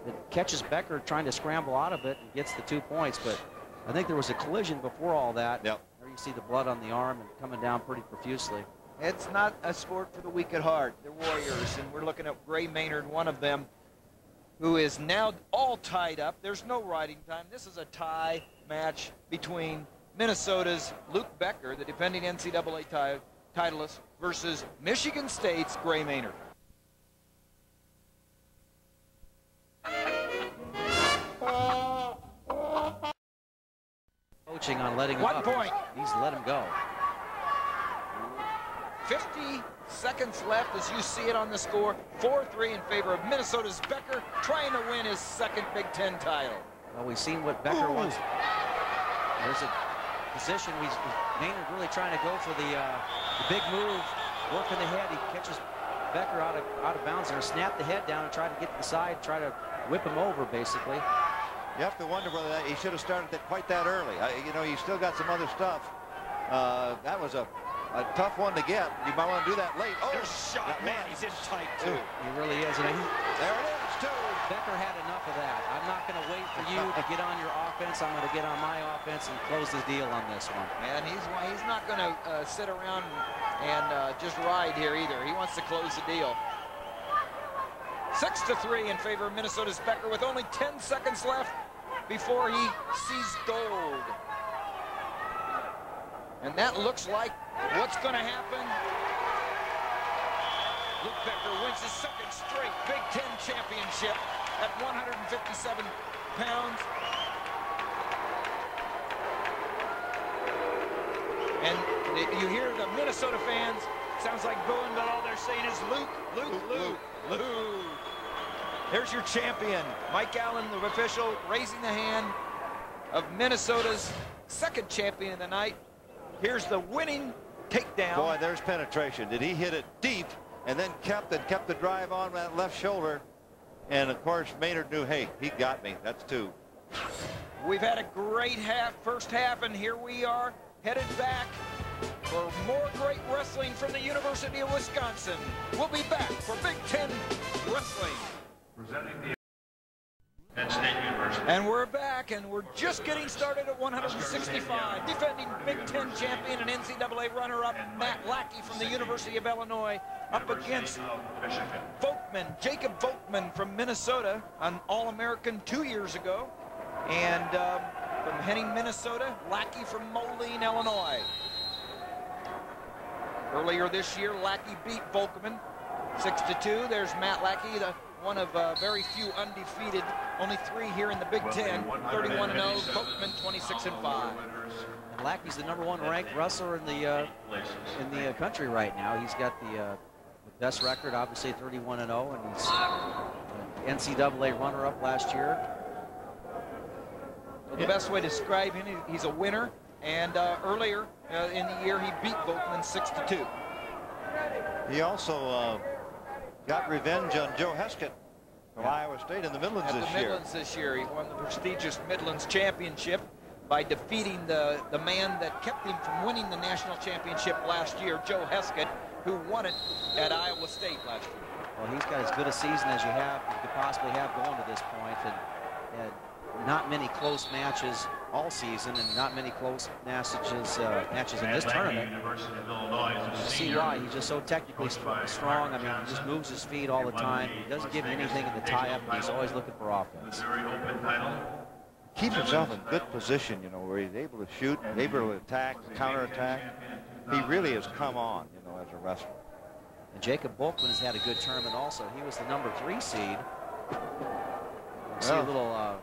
that catches Becker trying to scramble out of it and gets the 2 points. But I think there was a collision before all that. Yep. There you see the blood on the arm and coming down pretty profusely. It's not a sport for the weak at heart. They're warriors, and we're looking at Gray Maynard, one of them, who is now all tied up. There's no riding time. This is a tie match between Minnesota's Luke Becker, the defending NCAA titleist, versus Michigan State's Gray Maynard. Coaching on letting him 1 up. point. He's let him go. 50 seconds left as you see it on the score. 4-3 in favor of Minnesota's Becker, trying to win his second Big Ten title. Well, we've seen what Becker wants. There's a position. Maynard really trying to go for the big move, working the head. He catches Becker out of bounds there, snap the head down and try to get to the side, try to whip him over, basically. You have to wonder whether he should have started that quite that early. You know, he's still got some other stuff. That was a tough one to get. You might want to do that late. Oh, there's shot. Man, he's in tight, too. He really is. And there it is, too. Becker had enough of that. I'm not going to wait for you to get on your offense. I'm going to get on my offense and close the deal on this one. And he's not going to sit around and just ride here either. He wants to close the deal. 6-3 in favor of Minnesota's Becker with only 10 seconds left before he sees gold. And that looks like what's going to happen. Luke Becker wins his second straight Big Ten championship at 157 pounds. And you hear the Minnesota fans, sounds like booing, but all they're saying is Luke, Luke, Luke, Luke. There's your champion, Mike Allen, the official, raising the hand of Minnesota's second champion of the night. Here's the winning takedown. Boy, there's penetration. Did he hit it deep and then kept the drive on that left shoulder? And of course, Maynard knew, hey, he got me. That's 2. We've had a great first half, and here we are headed back for more great wrestling from the University of Wisconsin. We'll be back for Big Ten Wrestling. Presenting the Penn State University. And we're back, and we're just getting started at 165. Defending Big Ten champion and NCAA runner-up Matt Lackey from the University of Illinois up against Volkman, Jacob Volkman from Minnesota, an All-American 2 years ago. And from Henning, Minnesota, Lackey from Moline, Illinois. Earlier this year, Lackey beat Volkman 6-2. There's Matt Lackey, one of very few undefeated, only 3 here in the Big Ten, 31-0, Volkman 26-5. And Lackey's the #1 ranked wrestler in the country right now. He's got the best record, obviously 31-0, and he's NCAA runner-up last year. Well, the best way to describe him, he's a winner, and earlier in the year he beat Volkman 6-2. He also got revenge on Joe Heskett from Iowa State in the Midlands this year. Midlands this year. He won the prestigious Midlands Championship by defeating the man that kept him from winning the national championship last year, Joe Heskett, who won it at Iowa State last year. Well, he's got as good a season as you could possibly have going to this point, and not many close matches all season, and not many close matches in this tournament. You see why. He's just so technically strong. I mean, he just moves his feet all the time. He doesn't give you anything in the tie-up, and he's always looking for offense. Keeps himself in good position, you know, where he's able to shoot, able to attack, counterattack. He really has come on, you know, as a wrestler. And Jacob Volkman has had a good tournament also. He was the #3 seed. See a little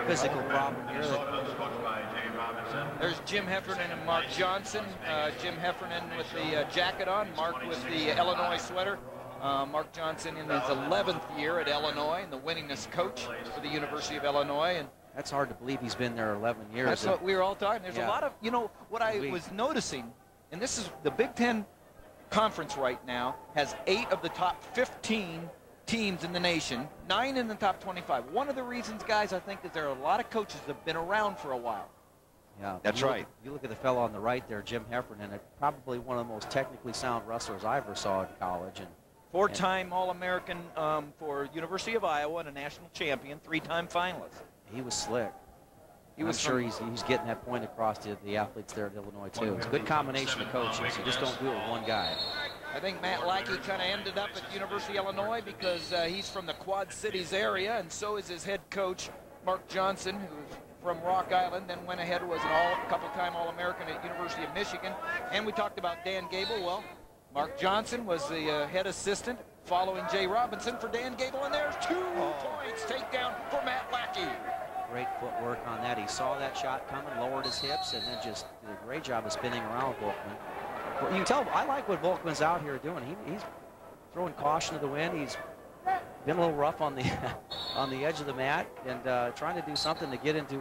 physical problem here. There's Jim Heffernan and Mark Johnson. Jim Heffernan with the jacket on, Mark with the Illinois sweater. Mark Johnson in his 11th year at Illinois and the winningest coach for the University of Illinois. And that's hard to believe he's been there 11 years. That's what we were all talking. There's a lot of, you know, what I was noticing, and this is the Big Ten Conference right now, has 8 of the top 15 teams in the nation, 9 in the top 25. One of the reasons, guys, I think, is there are a lot of coaches that have been around for a while. Yeah, that's right. You look at the fellow on the right there, Jim Heffernan, probably one of the most technically sound wrestlers I ever saw in college. And 4-time All-American for University of Iowa and a national champion, 3-time finalist. He was slick. I'm sure he's getting that point across to the athletes there at Illinois, too. It's a good combination of coaches. You just don't do it with one guy. I think Matt Lackey kind of ended up at University of Illinois because he's from the Quad Cities area, and so is his head coach, Mark Johnson, who's from Rock Island, then went ahead, was a couple-time All-American at University of Michigan. And we talked about Dan Gable. Well, Mark Johnson was the head assistant following Jay Robinson for Dan Gable, and there's 2 points. Takedown for Matt Lackey. Great footwork on that. He saw that shot coming, lowered his hips, and then just did a great job of spinning around Volkman. Well, you can tell, I like what Volkman's out here doing. He's throwing caution to the wind. He's been a little rough on the on the edge of the mat and trying to do something to get into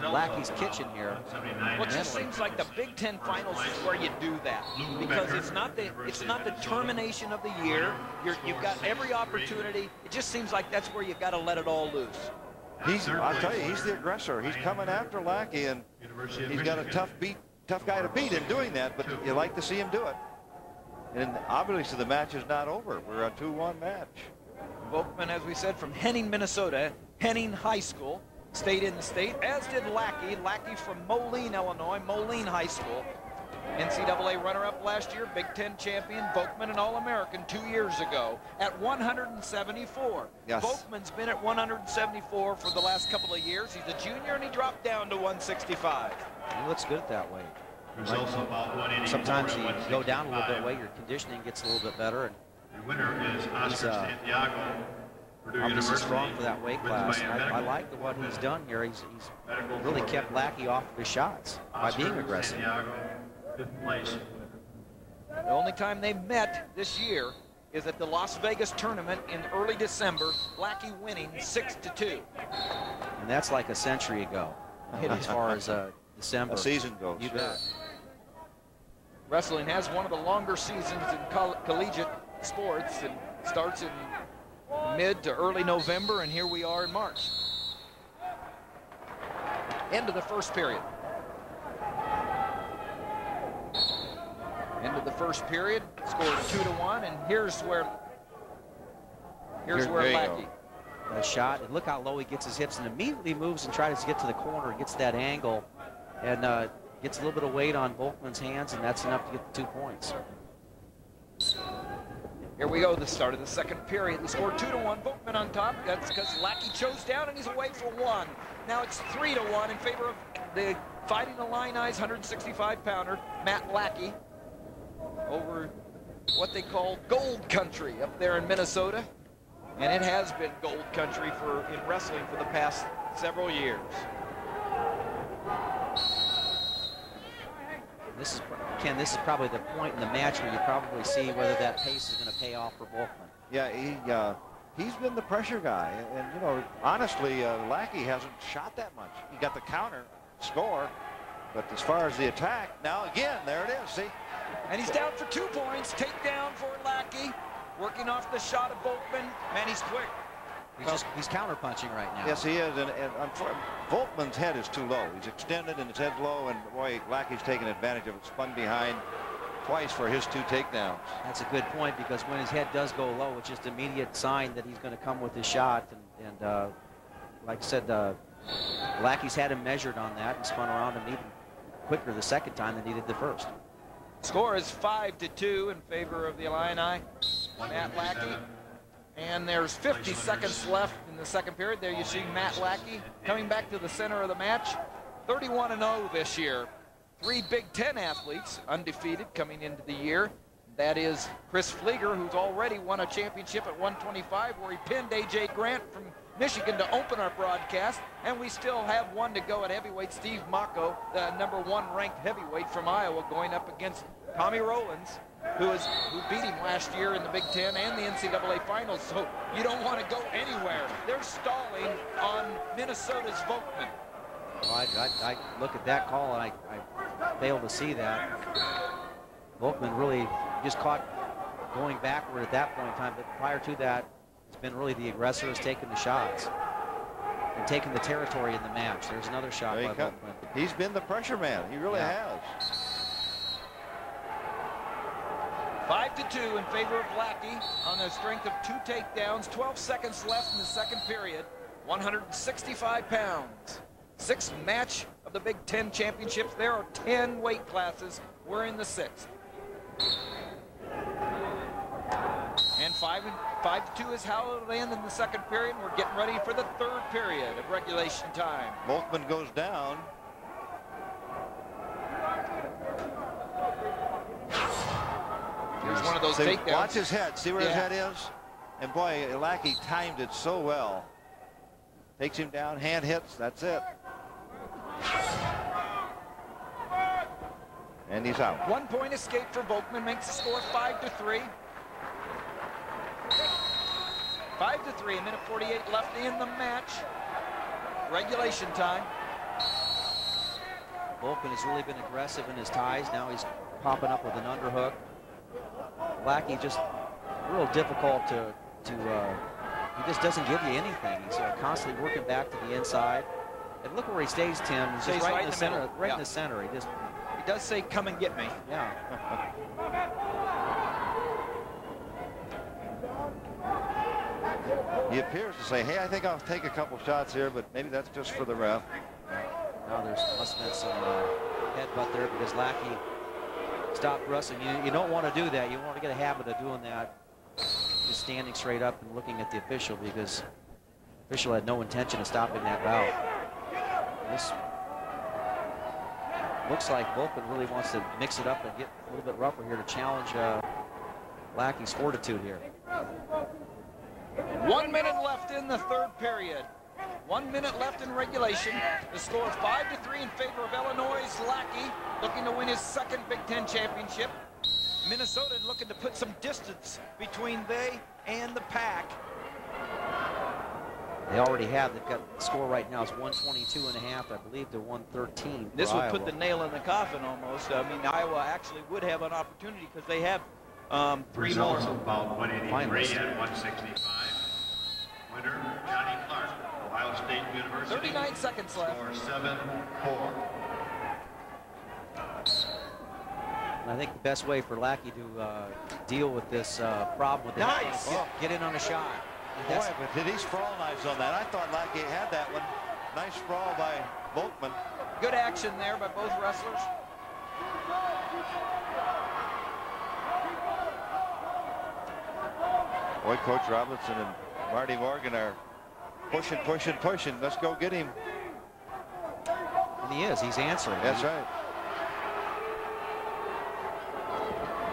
Lackey's kitchen here. Well, it just seems like the Big Ten Finals is where you do that, because it's not the termination of the year. You've got every opportunity. It just seems like that's where you've got to let it all loose. I'll tell you, he's the aggressor. He's coming after Lackey, and he's got a tough guy to beat in doing that, but you like to see him do it. And obviously the match is not over. We're a 2-1 match. Volkman, as we said, from Henning, Minnesota, Henning High School, stayed in the state, as did Lackey. Lackey from Moline, Illinois, Moline High School. NCAA runner-up last year, Big Ten champion, Volkman an All-American 2 years ago at 174. Yes. Volkman's been at 174 for the last couple of years. He's a junior, and he dropped down to 165. He looks good that way. There's also about 184 Sometimes you at go down a little bit weight, your conditioning gets a little bit better. And the winner is Oscar Santiago, Purdue obviously University. strong for that weight with class. Miami I Medical. like what he's done here. He's Medical really for kept Lackey off of his shots by Oscar being aggressive. Santiago, 5th place. The only time they met this year is at the Las Vegas tournament in early December, Lackey winning 6-2. And that's like a century ago as far as December. A season goes. You bet. Wrestling has one of the longer seasons in collegiate sports, and starts in mid to early November, and here we are in March. End of the first period. End of the first period, scored 2-1, and here's where There you Lackey. A shot, and look how low he gets his hips, and immediately moves and tries to get to the corner, gets that angle, and gets a little bit of weight on Volkman's hands, and that's enough to get the 2 points. Here we go, the start of the second period. They scored 2-1, Volkman on top. That's because Lackey chose down, and he's away for 1. Now it's 3-1 in favor of the Fighting Illini's 165-pounder, Matt Lackey, over what they call gold country up there in Minnesota. And it has been gold country in wrestling for the past several years. This is, Ken, this is probably the point in the match where you probably see whether that pace is going to pay off for Volkman. Yeah, he's been the pressure guy, and you know, honestly, Lackey hasn't shot that much. He got the counter score, but as far as the attack, now again, there it is. See, and he's down for 2 points. Takedown for Lackey, working off the shot of Volkman. Man, he's quick. He's counter-punching right now. yes, he is, and Volkman's head is too low. He's extended and his head's low, and boy, Lackey's taking advantage of it. Spun behind twice for his 2 takedowns. That's a good point, because when his head does go low, it's just an immediate sign that he's going to come with his shot. And like I said, Lackey's had him measured on that and spun around him even quicker the second time than he did the first. Score is 5-2 in favor of the Illini. Matt Lackey. And there's 50 seconds left in the second period. There you see Matt Lackey coming back to the center of the match. 31-0 this year. 3 Big Ten athletes undefeated coming into the year. That is Chris Flieger, who's already won a championship at 125, where he pinned A.J. Grant from Michigan to open our broadcast. And we still have one to go at heavyweight. Steve Mocco, the #1 ranked heavyweight from Iowa, going up against Tommy Rowlands, who beat him last year in the Big Ten and the NCAA Finals. So you don't want to go anywhere. They're stalling on Minnesota's Volkman. Well, I look at that call, and I fail to see that. Volkman really just caught going backward at that point in time, but prior to that, it's been really the aggressor has taken the shots and taken the territory in the match. There's another shot by Volkman. He's been the pressure man. He really has. 5-2 in favor of Lackey on the strength of 2 takedowns. 12 seconds left in the second period. 165 pounds. 6th match of the Big Ten championships. There are 10 weight classes. We're in the 6th. And 5-2 is how it'll end in the second period. We're getting ready for the third period of regulation time. Volkman goes down. Here's one of those takedowns. Watch his head. See where his head is? And boy, Lackey timed it so well. Takes him down, hand hits, that's it. And he's out. 1 point escape for Volkman, makes the score 5-3. 5-3, a minute 48 left in the match. Regulation time. Volkman has really been aggressive in his ties. Now he's popping up with an underhook. Lackey just real difficult to he just doesn't give you anything. He's constantly working back to the inside. And look where he stays, Tim. He's just right in the center. Middle. Right in the center. He does say, "Come and get me." Yeah. He appears to say, "Hey, I think I'll take a couple shots here, but maybe that's just for the ref." Now must have been some headbutt there because Lackey stopped wrestling. You don't want to do that. You want to get a habit of doing that. Just standing straight up and looking at the official, because the official had no intention of stopping that bout. This looks like Volkman really wants to mix it up and get a little bit rougher here to challenge Lackey's fortitude here. 1 minute left in the third period. 1 minute left in regulation. The score 5-3 in favor of Illinois' Lackey, looking to win his second Big Ten championship. Minnesota looking to put some distance between they and the pack. They already have. They've got the score right now is 122.5, I believe, to 113. This would Iowa. put the nail in the coffin almost. I mean, Iowa actually would have an opportunity because they have 3 more. Results about 183 and 165. Winner, Johnny Clark, Ohio State University. 39 seconds left. Score 7-4. I think the best way for Lackey to deal with this problem with the get in on a shot. Boy, but did he sprawl nice on that? I thought Lackey had that one. Nice sprawl by Volkman. Good action there by both wrestlers. Boy, Coach Robinson and Marty Morgan are pushing. Let's go get him. And he is. He's answering. That's right.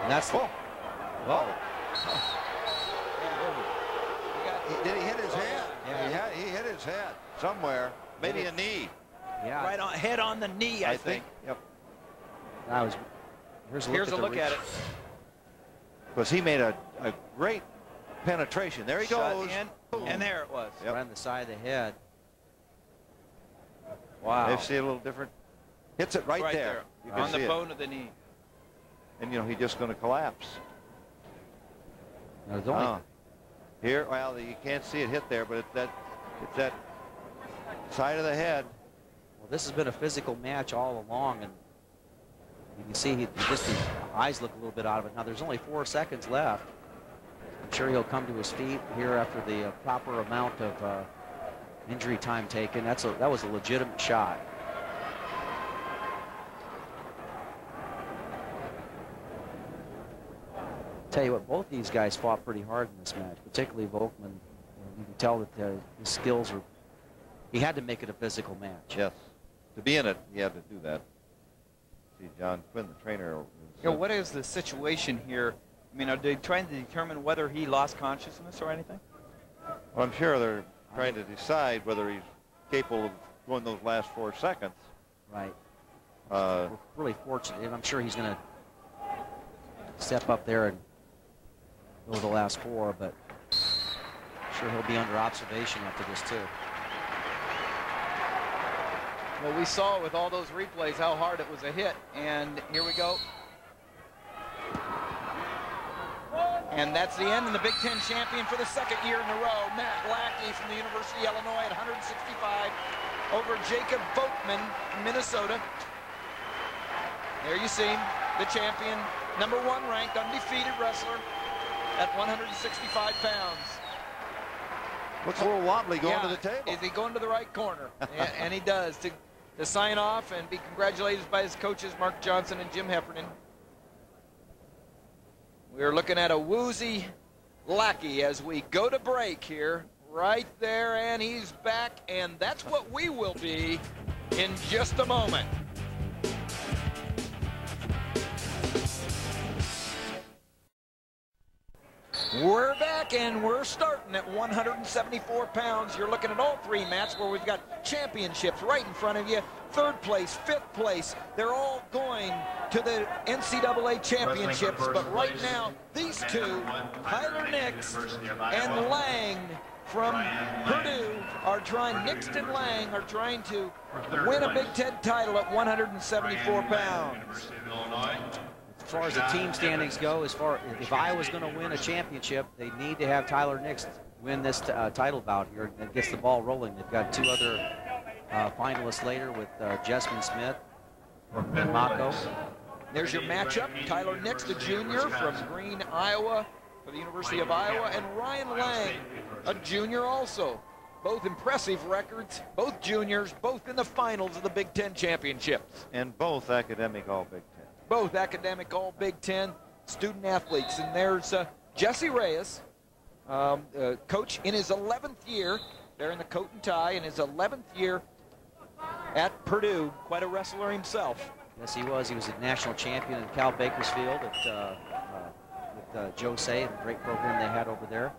And that's Did he hit his head? Yeah. He hit his head somewhere. Maybe a knee. Yeah. Right on, head on the knee, I think. Yep. Here's a look at it. Because he made a great penetration. There he goes. In, and there it was. Yep. Right on the side of the head. Wow. They see a little different. Hits it right there. You can on the see it. bone of the knee. And you know he's just going to collapse. There's only Here, well, you can't see it hit there, but it's that side of the head. Well, this has been a physical match all along, and you can see his eyes look a little bit out of it. Now there's only 4 seconds left. I'm sure he'll come to his feet here after the proper amount of injury time taken. That was a legitimate shot. Tell you what, both these guys fought pretty hard in this match, particularly Volkman. You can tell that his skills were. He had to make it a physical match. Yes. To be in it, he had to do that. See, John Quinn, the trainer. What is the situation here? I mean, are they trying to determine whether he lost consciousness or anything? Well, I'm sure they're trying to decide whether he's capable of going those last 4 seconds. Right. We're really fortunate, and I'm sure he's going to step up there and go the last 4, but I'm sure he'll be under observation after this too. Well, we saw with all those replays how hard it was a hit, and here we go. And that's the end, and the Big Ten champion for the second year in a row, Matt Lackey from the University of Illinois at 165 over Jacob Volkman from Minnesota. There you see him, the champion, #1 ranked, undefeated wrestler at 165 pounds. Looks a little wobbly going to the table. Is he going to the right corner? And he does to sign off and be congratulated by his coaches, Mark Johnson and Jim Heffernan. We're looking at a woozy Lackey as we go to break here. Right there, and he's back, and that's what we will be in just a moment. We're back, and we're starting at 174 pounds. You're looking at all three mats where we've got championships right in front of you. Third place, fifth place, they're all going to the NCAA championships. But right now, these two, Tyler Nix and Lang from Purdue, are trying, Nix and Lang are trying to win a Big Ten title at 174 pounds. As far as the team standings go, if Iowa's going to win a championship, they need to have Tyler Nix win this title bout here. That gets the ball rolling. They've got two other finalists later with Jessamine Smith and Mako. There's your matchup. Tyler Nix, the junior from Green, Iowa, for the University of Iowa, and Ryan Lang, a junior also. Both impressive records, both juniors, both in the finals of the Big Ten championships. And both academic All-Big Ten. Both academic All-Big Ten student athletes. And there's Jesse Reyes, coach in his 11th year, there in the coat and tie, in his 11th year at Purdue. Quite a wrestler himself. Yes, he was. He was a national champion in Cal Bakersfield with Joe Say, the great program they had over there.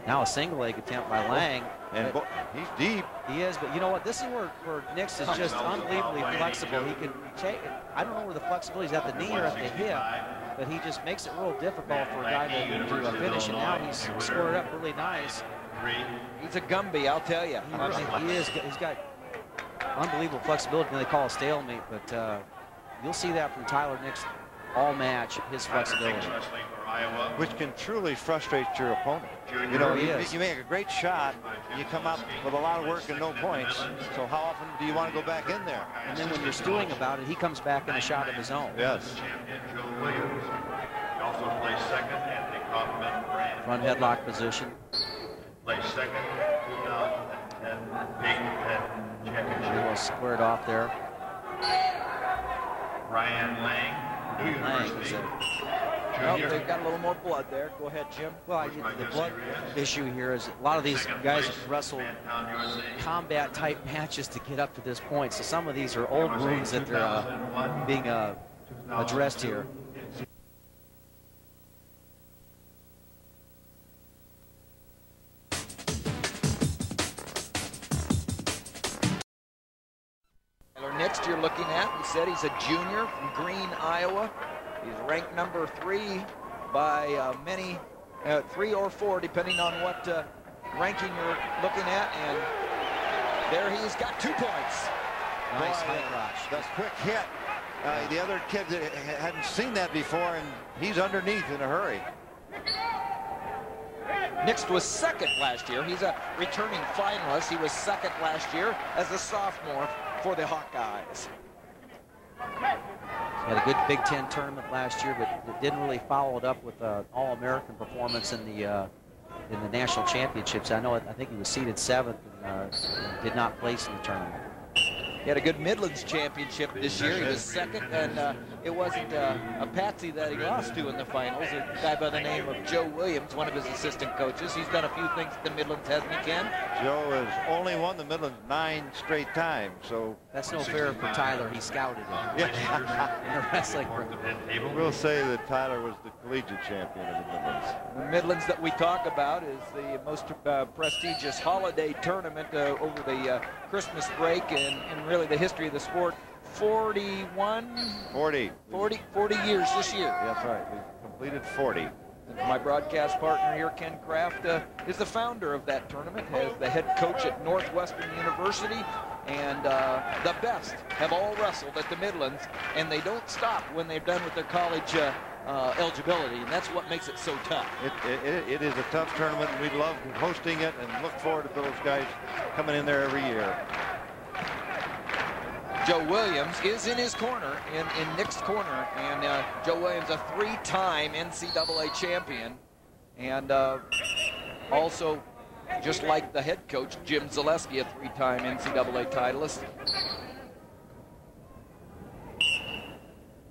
Now a single leg attempt by Lang. And he's deep. He is, but you know what? This is where Nix is just unbelievably flexible. He can take it. I don't know where the flexibility is at the knee or at the hip, but he just makes it real difficult for a guy to finish. And now he's squared up really nice. He's a Gumby, I'll tell you. He is. He's got unbelievable flexibility. They call it stalemate, but you'll see that from Tyler Nix all match, his flexibility. Which can truly frustrate your opponent. You know, you make a great shot, you come up with a lot of work and no points, so how often do you want to go back in there? And then when you're stewing about it, he comes back in a shot of his own. Yes. Also placed second, Anthony Kaufman, Brand. Front headlock position. Placed second, 2010 Big Ten Championship. He was squared off there. Ryan Lang, New University. Well, they've got a little more blood there. Go ahead, Jim. Well, the blood issue here is a lot of these guys have wrestled combat type matches to get up to this point. So some of these are old wounds that they're being addressed here. Tyler Nix, you're looking at, we said he's a junior from Green, Iowa. He's ranked number 3 by many, 3 or 4, depending on what ranking you're looking at. And there he's got 2 points. Nice high crotch. That's quick hit. The other kid hadn't seen that before, and he's underneath in a hurry. Nix was second last year. He's a returning finalist. He was second last year as a sophomore for the Hawkeyes. He had a good Big Ten tournament last year, but didn't really follow it up with an All-American performance in the national championships. I think he was seeded 7th and did not place in the tournament. He had a good Midlands championship this year. He was second, and it wasn't a patsy that he lost to in the finals. A guy by the name of Joe Williams, one of his assistant coaches. He's done a few things at the Midlands, hasn't he, Ken? Joe has only won the Midlands 9 straight times, so that's no fair for Tyler. He scouted him. Yeah. In the wrestling room. We'll say that Tyler was the collegiate champion of the Midlands. The Midlands that we talk about is the most prestigious holiday tournament over the Christmas break and really the history of the sport. 40 years this year. That's right. We've completed 40. And my broadcast partner here, Ken Kraft, is the founder of that tournament, as the head coach at Northwestern University, and the best have all wrestled at the Midlands, and they don't stop when they're done with their college eligibility, and that's what makes it so tough. It is a tough tournament. We love hosting it and look forward to those guys coming in there every year. Joe Williams is in his corner, in Nick's corner, and Joe Williams, a 3-time NCAA champion, and also, just like the head coach, Jim Zaleski, a 3-time NCAA titleist.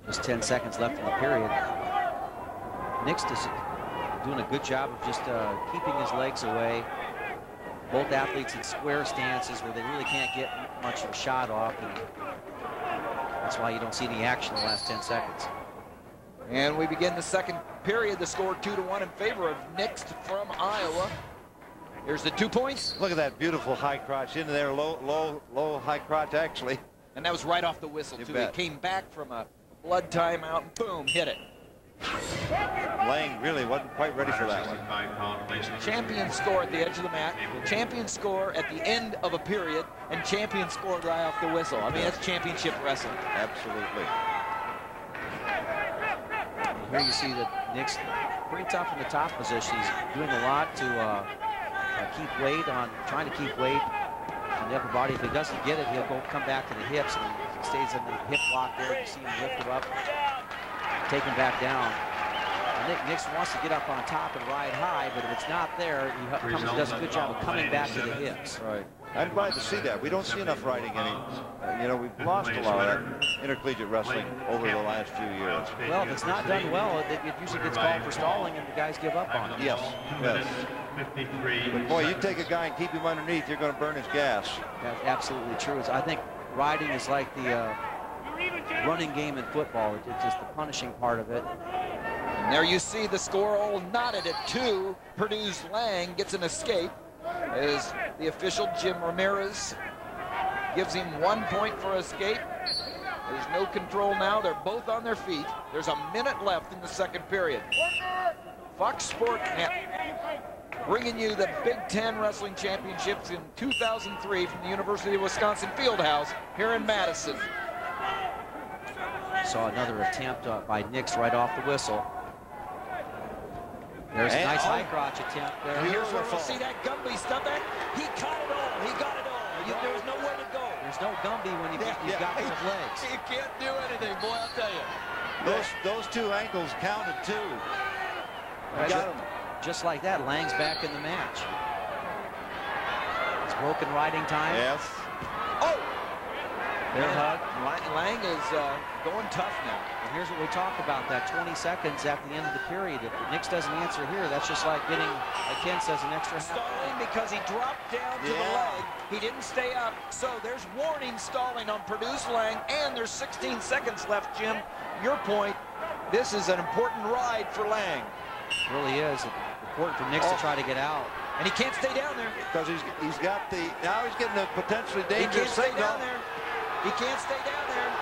Just 10 seconds left in the period. Nix doing a good job of just keeping his legs away. Both athletes in square stances where they really can't get much of a shot off, and that's why you don't see any action in the last 10 seconds. And we begin the second period. The score 2-1 in favor of Nix from Iowa. Here's the 2 points. Look at that beautiful high crotch into there, low high crotch actually. And that was right off the whistle, too. He came back from a blood timeout and boom, hit it. Lang really wasn't quite ready for that one. Champion score at the edge of the mat, champion score at the end of a period, and champion score right off the whistle. I mean, that's championship wrestling. Absolutely. Here you see that Nix pretty tough in the top position. He's doing a lot to keep weight on, trying to keep weight on the upper body. If he doesn't get it, he'll come back to the hips, and he stays in the hip lock there. You see him lift him up, take him back down. Nix wants to get up on top and ride high, but if it's not there, he does a good job of coming back to the hips. Right. I'm glad to see that. We don't see enough riding you know, we've lost a lot of that intercollegiate wrestling over the last few years. Well, if it's not done well, it usually gets called for stalling, and the guys give up on it. Yes, yes. But boy, you take a guy and keep him underneath, you're going to burn his gas. That's absolutely true. I think riding is like the running game in football. It's just the punishing part of it. And there you see the score all knotted at 2. Purdue's Lang gets an escape as the official, Jim Ramirez, gives him 1 point for escape. There's no control now. They're both on their feet. There's a minute left in the second period. Fox Sports Net bringing you the Big Ten Wrestling Championships in 2003 from the University of Wisconsin Fieldhouse here in Madison. Saw another attempt by Nix right off the whistle. There's a nice high crotch attempt there. Here's where we'll see that Gumby stuff back. He caught it all. He got it all. There was no way to go. There's no Gumby when you've got his legs. You can't do anything, boy, I'll tell you. Those 2 ankles counted too. Got him. Just like that, Lang's back in the match. It's broken riding time. Yes. Oh! Their hug. Lang is going tough now. And here's what we talked about, that 20 seconds at the end of the period. If Nix doesn't answer here, that's just like getting, like Ken says, an extra half. Stalling because he dropped down to the leg. He didn't stay up. So there's warning stalling on Purdue's Lang, and there's 16 seconds left, Jim. Your point, this is an important ride for Lang. It really is. It's important for Nix to try to get out. And he can't stay down there. Because he's got the, now he's getting a potentially dangerous signal. He can't stay down there. He can't stay down there.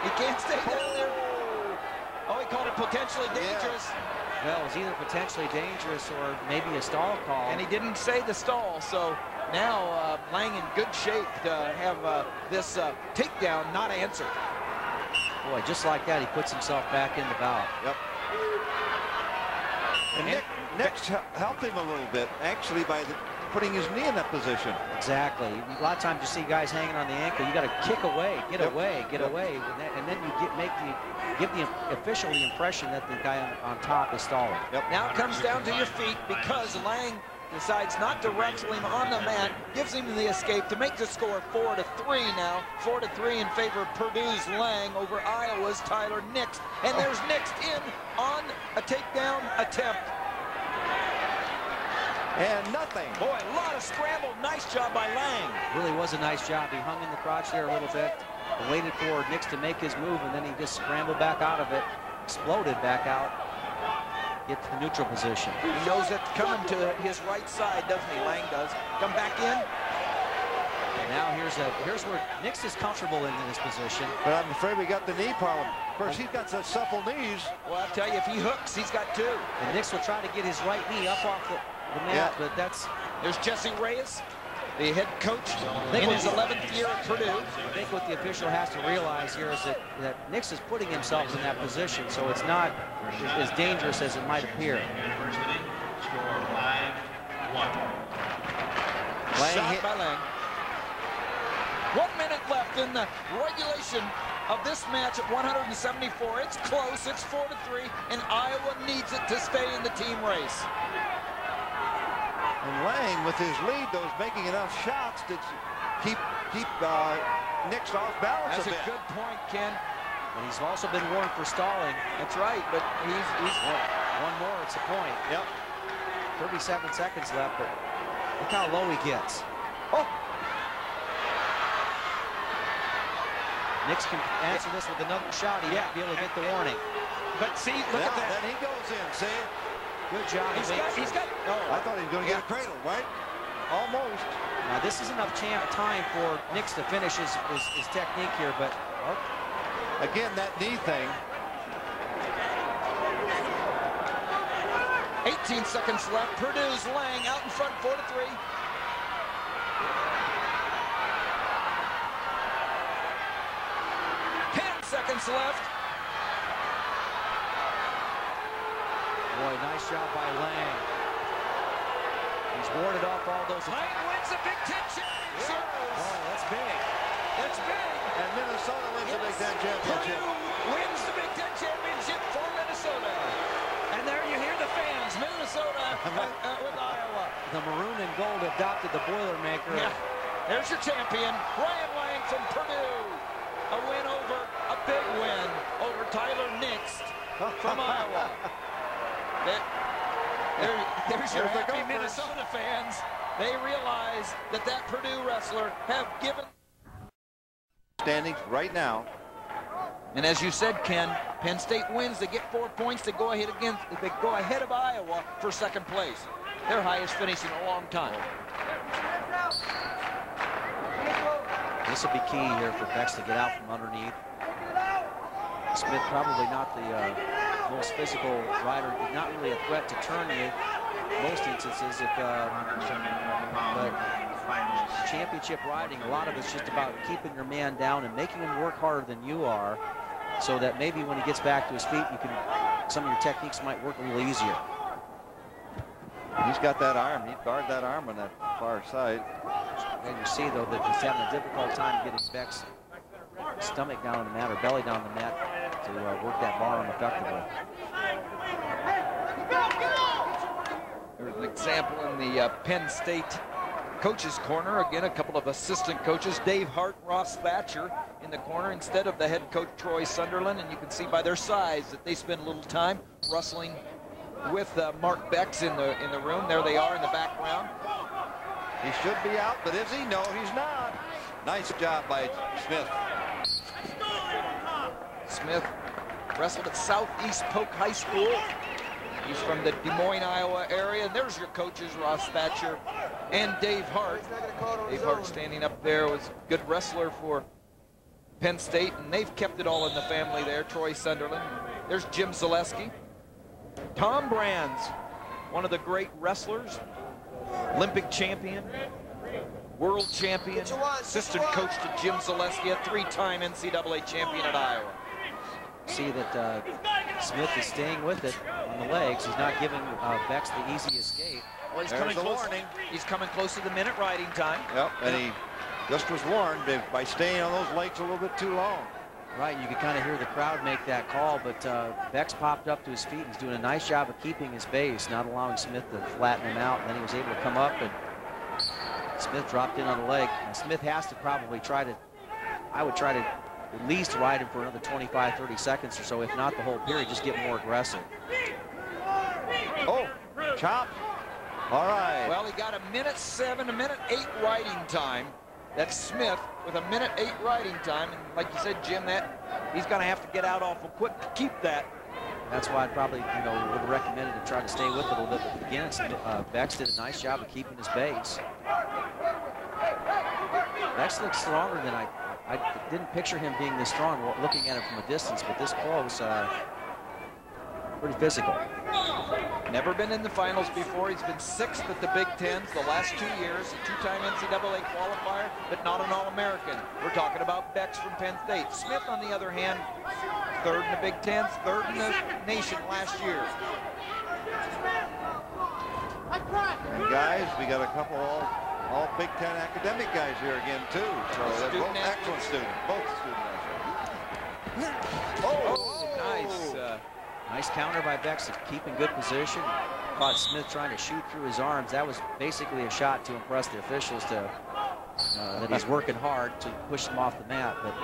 He can't stay down there. Oh, he called it potentially dangerous. Yeah. Well, it was either potentially dangerous or maybe a stall call. And he didn't say the stall, so now Lang in good shape to have this takedown not answered. Boy, just like that, he puts himself back in the bout. Yep. And Nix helped him a little bit, actually, by putting his knee in that position. Exactly. A lot of times you see guys hanging on the ankle. You got to kick away, get away, and then you give the official the impression that the guy on top is stalling. Yep. Now it comes down to your feet because Lang decides not to wrestle him on the mat, gives him the escape to make the score 4-3 now. 4-3 in favor of Purdue's Lang over Iowa's Tyler Nix. And there's Nix in on a takedown attempt. And nothing. Boy, a lot of scramble. Nice job by Lang. Really was a nice job. He hung in the crotch there a little bit, waited for Nix to make his move, and then he just scrambled back out of it, exploded back out, get to the neutral position. He knows it's coming to his right side, doesn't he? Lang does. Come back in. And now here's where Nix is comfortable in this position. But I'm afraid we got the knee problem. Of course, he's got such supple knees. Well, I'll tell you, if he hooks, he's got 2. And Nix will try to get his right knee up off the mat, but that's... There's Jesse Reyes, the head coach in his 11th year at Purdue. I think what the official has to realize here is that Nix is putting himself in that position, so it's not as dangerous as it might appear. Score 5-1. Shot by Lang. 1 minute left in the regulation of this match at 174. It's close, it's 4-3, and Iowa needs it to stay in the team race. And Lang, with his lead, though, is making enough shots to keep Nix off balance That's a bit. Good point, Ken. And he's also been warned for stalling. That's right, but he's One more, it's a point. Yep. 37 seconds left, but look how low he gets. Oh! Nix can answer this with another shot. He might be able to get the warning. But see, look at that. Then he goes in, see? Good job. He's got. I thought he was going to get a cradle, right? Almost. Now, this is enough time for Nix to finish his technique here, but... Again, that knee thing. 18 seconds left. Purdue's Lang out in front, 4-3. Seconds left. Boy, nice job by Lang. He's warded off all those. Lang wins the Big Ten championship. Oh, that's big. That's big. And Minnesota wins the Big Ten championship. Purdue wins the Big Ten championship for Minnesota. And there you hear the fans. Minnesota with Iowa. The maroon and gold adopted the Boilermaker. Yeah. There's your champion, Ryan Lang from Purdue. A win over, a big win over Tyler Nix from Iowa. There's your happy Minnesota fans. They realize that Purdue wrestler have given. Standings right now. And as you said, Ken, Penn State wins. They get 4 points. They go ahead of Iowa for second place. Their highest finish in a long time. This will be key here for Bex to get out from underneath. Smith probably not the most physical rider, not really a threat to turn in most instances. But championship riding, a lot of it's just about keeping your man down and making him work harder than you are, so that maybe when he gets back to his feet, some of your techniques might work a little easier. He's got that arm. He'd guard that arm on that far side. And you see, though, that he's having a difficult time getting Beck's stomach down on the mat or belly down on the mat to work that bar arm effectively. There's an example in the Penn State coaches' corner. Again, a couple of assistant coaches, Dave Hart, Ross Thatcher in the corner instead of the head coach, Troy Sunderland. And you can see by their size that they spend a little time wrestling with Mark Bex in the room. There they are in the background. He should be out, but is he? No, he's not. Nice job by Smith. Smith wrestled at Southeast Polk High School. He's from the Des Moines, Iowa area. And there's your coaches, Ross Thatcher and Dave Hart. Dave Hart standing up there was a good wrestler for Penn State, and they've kept it all in the family there. Troy Sunderland. There's Jim Zaleski. Tom Brands, one of the great wrestlers, Olympic champion, world champion, assistant coach to Jim Zaleski, a three-time NCAA champion at Iowa. See that Smith is staying with it on the legs. He's not giving Bex the easy escape. Well, he's coming close. Warning. He's coming close to the minute riding time. Yep, and he just was warned by staying on those legs a little bit too long. Right, you could kind of hear the crowd make that call, but Bex popped up to his feet. He's doing a nice job of keeping his base, not allowing Smith to flatten him out. And then he was able to come up, and Smith dropped in on the leg. Now, Smith has to probably I would try to at least ride him for another 25, 30 seconds or so, if not the whole period, just get more aggressive. Oh, chop. All right. Well, he got a minute 7, a minute 8 riding time. That's Smith with a minute 8 riding time. And like you said, Jim, that he's going to have to get out awful quick to keep that. That's why I'd probably, would have recommended to try to stay with it a little bit. But again, Bex did a nice job of keeping his base. Bex looks stronger than I didn't picture him being this strong looking at him from a distance, but this close, pretty physical. Never been in the finals before. He's been 6th at the Big Tens the last 2 years, a 2-time NCAA qualifier, but not an All-American. We're talking about Bex from Penn State. Smith, on the other hand, 3rd in the Big Tens, 3rd in the nation last year. And guys, we got a couple all Big Ten academic guys here again too. So they're both excellent students, both students. Oh, nice. Nice counter by Bex, keeping good position. Caught Smith trying to shoot through his arms. That was basically a shot to impress the officials that he's working hard to push him off the mat. But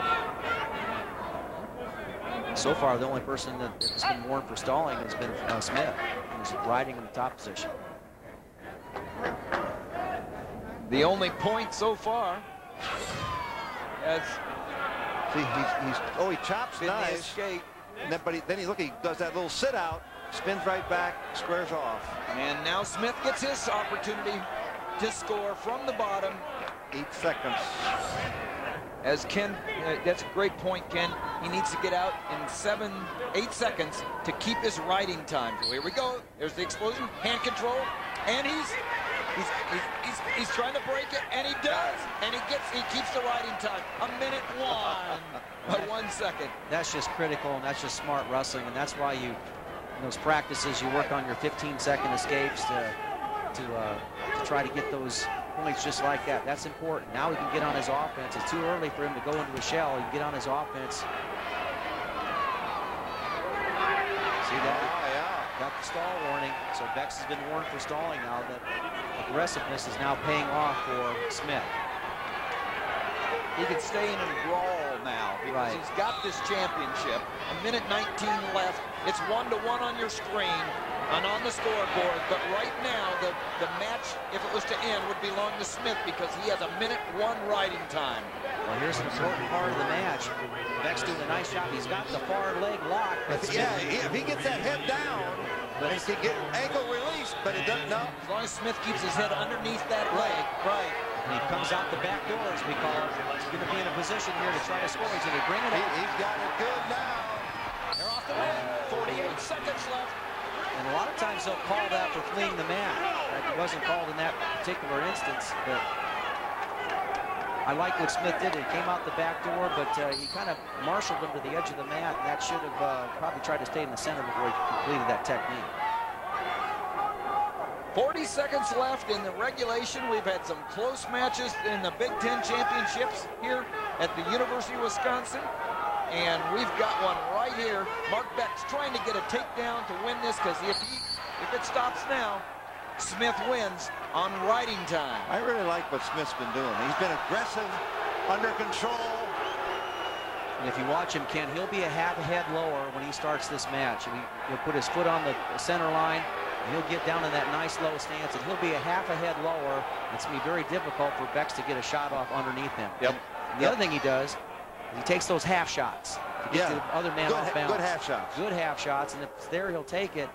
So far, the only person that's been warned for stalling has been Smith, who's riding in the top position. The only point so far has he chops nice. Escape. And then he does that little sit out, spins right back, squares off. And now Smith gets his opportunity to score from the bottom. 8 seconds. As Ken, that's a great point, Ken. He needs to get out in 8 seconds to keep his riding time. So here we go. There's the explosion, hand control, and he's trying to break it, and he does. And he keeps the riding time. 1:01 by 1 second. That's just critical, and that's just smart wrestling, and that's why in those practices you work on your 15-second escapes to try to get those points just like that. That's important. Now he can get on his offense. It's too early for him to go into a shell. He can get on his offense. See that? Oh, yeah. Got the stall warning. So Bex has been warned for stalling now. That aggressiveness is now paying off for Smith. He can stay in and brawl now because he's got this championship. 1:19 left. It's 1-1 on your screen and on the scoreboard. But right now, the match, if it was to end, would belong to Smith because he has 1:01 riding time. Well, here's an important part of the match. Bex doing a nice job. He's got the far leg locked. If he gets that head down, but he can get ankle released, but it doesn't know. As long as Smith keeps his head underneath that leg. Right. And he comes out the back door, as we call it. He's going to be in a position here to try to score. He's going to bring it up. He's got it good now. They're off the win. 48 seconds left. And a lot of times they'll call that for fleeing the mat. It wasn't called in that particular instance, but I like what Smith did. He came out the back door, but he kind of marshaled him to the edge of the mat, and that should have probably tried to stay in the center before he completed that technique. 40 seconds left in the regulation. We've had some close matches in the Big Ten championships here at the University of Wisconsin. And we've got one right here. Mark Beck's trying to get a takedown to win this because if it stops now, Smith wins on riding time. I really like what Smith's been doing. He's been aggressive, under control. And if you watch him, Ken, he'll be a half a head lower when he starts this match. He'll put his foot on the center line. And he'll get down in that nice low stance, and he'll be a half a head lower. It's going to be very difficult for Bex to get a shot off underneath him. Yep. And the other thing he does is he takes those half shots to get the other man off balance. Good half shots. Good half shots, and if it's there, he'll take it,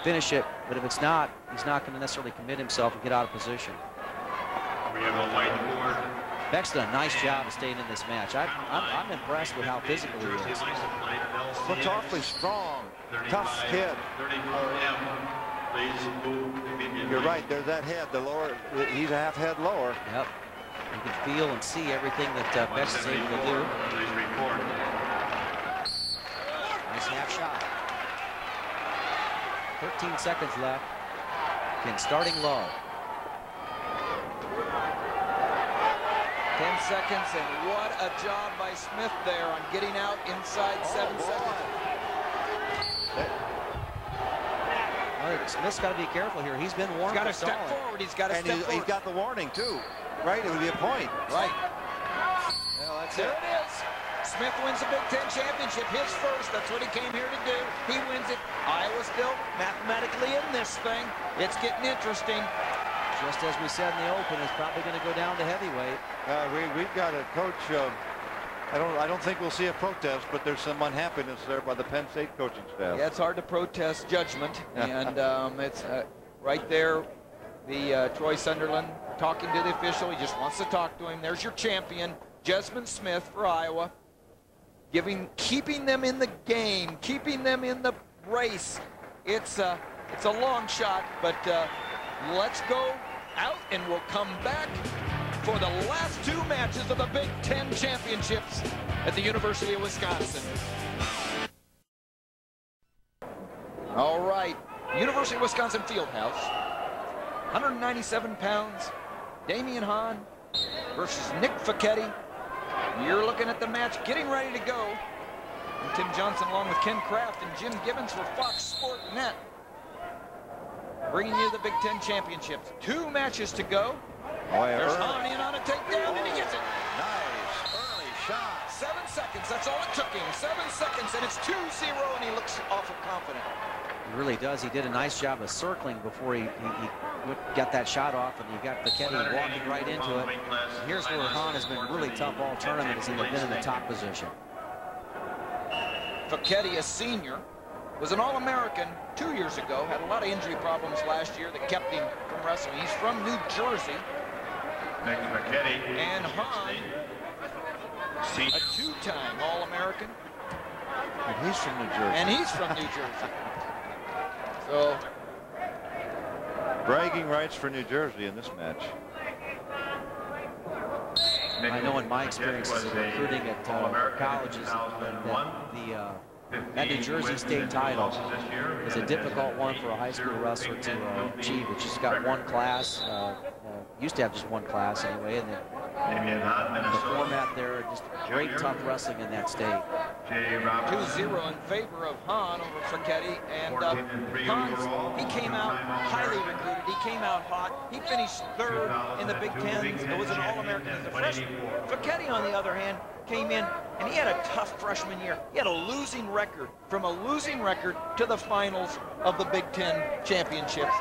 finish it. But if it's not, he's not going to necessarily commit himself and get out of position. We have a whiteboard. Beck's done a nice job of staying in this match. I'm impressed with how physical he is. Looks awfully strong. Tough kid. You're right, there's that head, the lower, he's a half head lower. Yep. You can feel and see everything that Bex is able to do. Nice half shot. 13 seconds left. Ken starting low. 10 seconds, and what a job by Smith there on getting out inside 7 seconds. Smith's got to be careful here. He's been warned. He's got to step forward. He's got to step forward. He's got the warning, too. Right? It would be a point. Right. Well, that's there it is. Smith wins the Big Ten championship. His first. That's what he came here to do. He wins it. Iowa still mathematically in this thing. It's getting interesting. Just as we said in the open, it's probably going to go down to heavyweight. We've got a coach. I don't think we'll see a protest, but there's some unhappiness there by the Penn State coaching staff. Yeah, it's hard to protest judgment, and it's right there. The Troy Sunderland talking to the official. He just wants to talk to him. There's your champion, Jesmyn Smith for Iowa, keeping them in the game, keeping them in the race. It's a long shot, but let's go out, and we'll come back for the last two matches of the Big Ten championships at the University of Wisconsin. All right, University of Wisconsin Fieldhouse, 197 pounds, Damian Hahn versus Nick Ficchetti. You're looking at the match getting ready to go. And Tim Johnson along with Ken Kraft and Jim Gibbons for Fox Sport Net, bringing you the Big Ten championships. 2 matches to go. Boy, There's Hahn in on a takedown, and he gets it. Nice early shot. 7 seconds. That's all it took him. 7 seconds, and it's 2-0, and he looks awful confident. He really does. He did a nice job of circling before he got that shot off, and he got Fekete walking right into it. And here's where Hahn has been really tough all tournament, as he's been in the top position. Fekete, a senior, was an All-American 2 years ago, had a lot of injury problems last year that kept him from wrestling. He's from New Jersey. And Hahn, a two-time All-American. And he's from New Jersey. And he's from New Jersey. So, bragging rights for New Jersey in this match. I know in my experiences of recruiting at colleges that New Jersey state title is a difficult one for a high school wrestler to achieve. It's just got one class, used to have just one class anyway, and the format there, just great tough wrestling in that state. 2-0 in favor of Hahn over Fekete, and Hahn, he came out highly recruited. He came out hot. He finished third in the Big Ten. It was an All-American as a freshman. Fekete, on the other hand, came in, and he had a tough freshman year. He had a losing record, from a losing record to the finals of the Big Ten championships.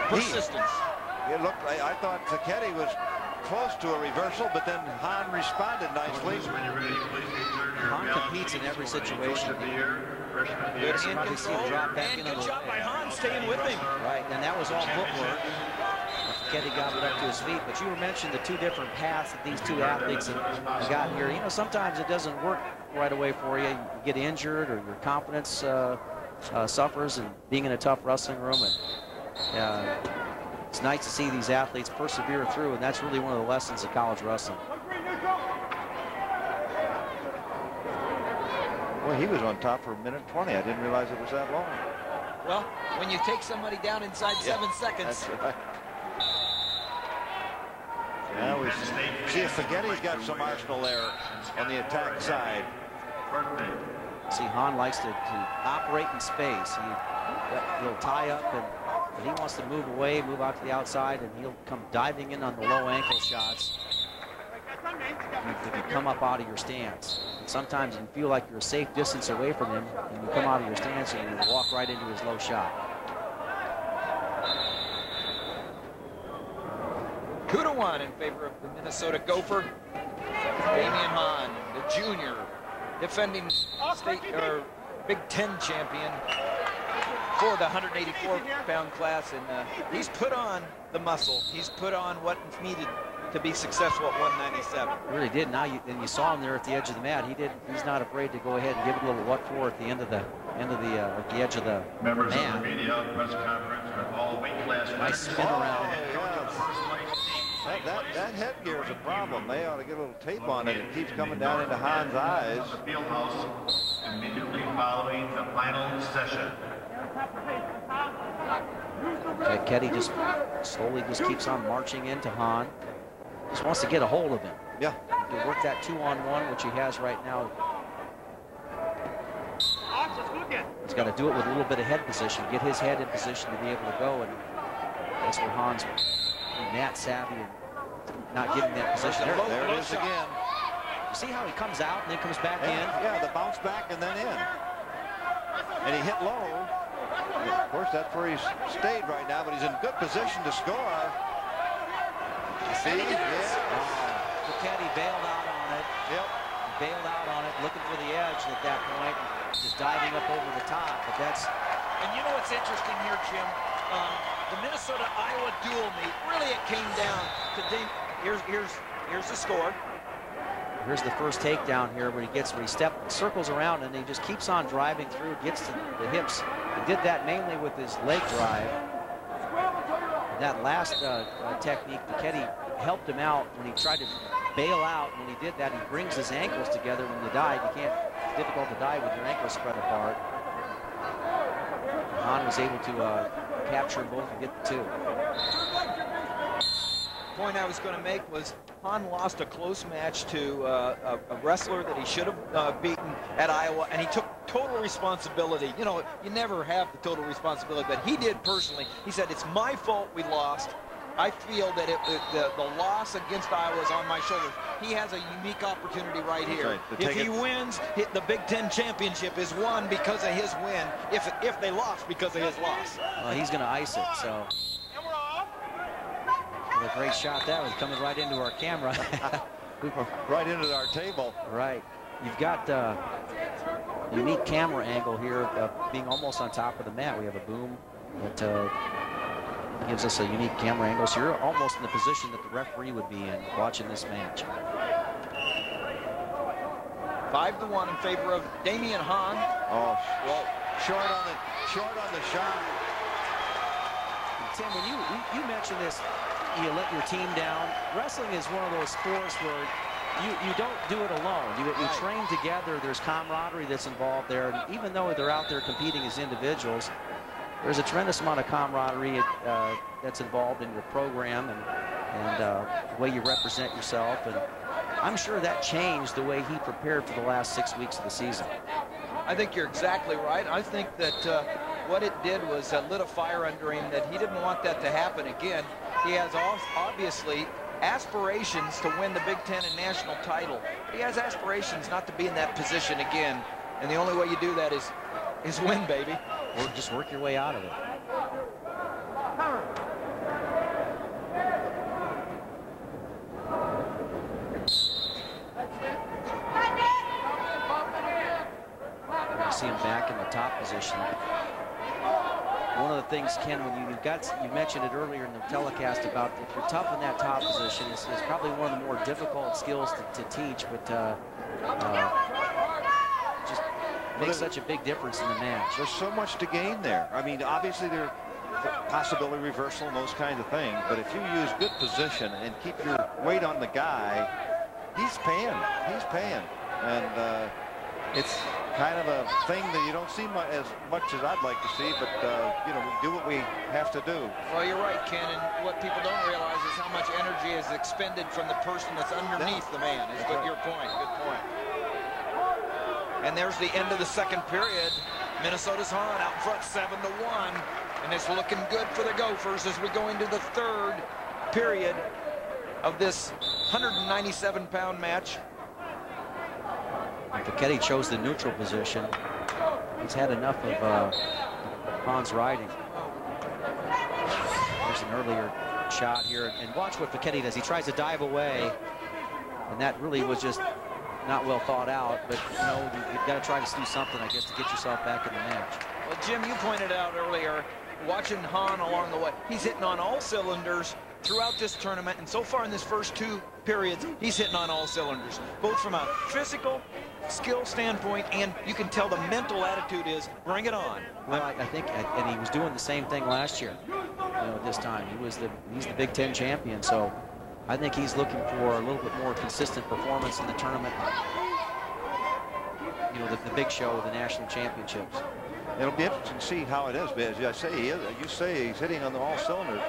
Persistence. It looked like, I thought Fekete was close to a reversal, but then Hahn responded nicely. Hahn competes in every situation. Good in control, and good job by Hahn staying with him. Right, and that was all footwork. Fekete got it up to his feet, but you were mentioning the two different paths that these two athletes have gotten here. You know, sometimes it doesn't work right away for you. You get injured, or your confidence suffers, and being in a tough wrestling room. And it's nice to see these athletes persevere through, and that's really one of the lessons of college wrestling. Well, he was on top for 1:20. I didn't realize it was that long. Well, when you take somebody down inside 7 seconds. That's right. Now we see if Fekete's got some arsenal there on the attack side. See, Hahn likes to operate in space. He'll tie up, but he wants to move away, move out to the outside, and he'll come diving in on the low ankle shots. If you come up out of your stance, and sometimes you feel like you're a safe distance away from him, and you come out of your stance and you walk right into his low shot. 2-1 in favor of the Minnesota Gopher. Damian Hahn, the junior, defending state or Big Ten champion for the 184-pound class, and he's put on the muscle. He's put on what is needed to be successful at 197. He really did. Now you saw him there at the edge of the mat. He's not afraid to go ahead and give it a little what for at the end of the at the edge of the Members mat. of the media press conference for all weight class. Nice spin around. That headgear is a problem. They ought to get a little tape on it. It keeps coming down into Hahn's eyes. The field house immediately following the final session. Fekete just slowly keeps on marching into Hahn. Just wants to get a hold of him. Yeah. He can work that 2-on-1, which he has right now. He's got to do it with a little bit of head position, get his head in position to be able to go, and that's where Hahn's mat savvy and not giving that position. There it is again. You see how he comes out and then comes back in? Yeah, the bounce back and then in. And he hit low. Of course, that's where he's stayed right now, but he's in good position to score. See? Fekete bailed out on it. Yep. Bailed out on it, looking for the edge at that point, just diving up over the top. But that's. And you know what's interesting here, Jim? The Minnesota-Iowa dual meet. Really, it came down to here's the score. Here's the first takedown here where he circles around and he just keeps on driving through, gets to the hips. He did that mainly with his leg drive. And that last technique, Fekete helped him out when he tried to bail out. When he did that, he brings his ankles together when you dive. It's difficult to dive with your ankles spread apart. Hahn was able to capture them both and get the two. Point I was going to make was Hahn lost a close match to a wrestler that he should have beaten at Iowa, and he took total responsibility. You know, you never have the total responsibility, but he did personally. He said, it's my fault we lost. I feel that the loss against Iowa is on my shoulders. He has a unique opportunity right here. Right, if he wins, the Big Ten championship is won because of his win. If they lost because of his loss. Well, he's going to ice it, so. What a great shot that was, coming right into our camera. Right into our table. Right. You've got a unique camera angle here, being almost on top of the mat. We have a boom that gives us a unique camera angle. So you're almost in the position that the referee would be in watching this match. 5-1 in favor of Damian Hahn. Oh, well, short on the shot. And Tim, when you mentioned this, you let your team down. Wrestling is one of those sports where you don't do it alone. You train together. There's camaraderie that's involved there. And even though they're out there competing as individuals, there's a tremendous amount of camaraderie that's involved in your program and the way you represent yourself. And I'm sure that changed the way he prepared for the last 6 weeks of the season. I think you're exactly right. I think that what it did was lit a fire under him that he didn't want that to happen again. He has obviously aspirations to win the Big Ten and national title. He has aspirations not to be in that position again. And the only way you do that is win, baby. Or just work your way out of it. You see him back in the top position. One of the things, Ken, when you mentioned it earlier in the telecast about if you're tough in that top position, it's probably one of the more difficult skills to teach, but just makes such a big difference in the match. There's so much to gain there. I mean, obviously there's possibility reversal and those kinds of things, but if you use good position and keep your weight on the guy, he's paying. And it's kind of a thing that you don't see as much as I'd like to see, but you know, we do what we have to do. Well, you're right, Ken, and what people don't realize is how much energy is expended from the person that's underneath the man. Is your point. Good point. And there's the end of the second period. Minnesota's Hahn out in front 7-1, and it's looking good for the Gophers as we go into the third period of this 197-pound match. Paquette chose the neutral position. He's had enough of Hahn's riding. There's an earlier shot here, and watch what Paquette does. He tries to dive away, and that really was just not well thought out, but you know, you've got to try to do something, I guess, to get yourself back in the match. Well, Jim, you pointed out earlier, watching Hahn along the way, he's hitting on all cylinders throughout this tournament, and so far in this first two periods, he's hitting on all cylinders, both from a physical skill standpoint, and you can tell the mental attitude is, bring it on. Well, I think, and he was doing the same thing last year, you know, this time. He's the Big Ten champion, so I think he's looking for a little bit more consistent performance in the tournament. You know, the big show, the national championships. It'll be interesting to see how it is, but as I say, you say he's hitting on all cylinders,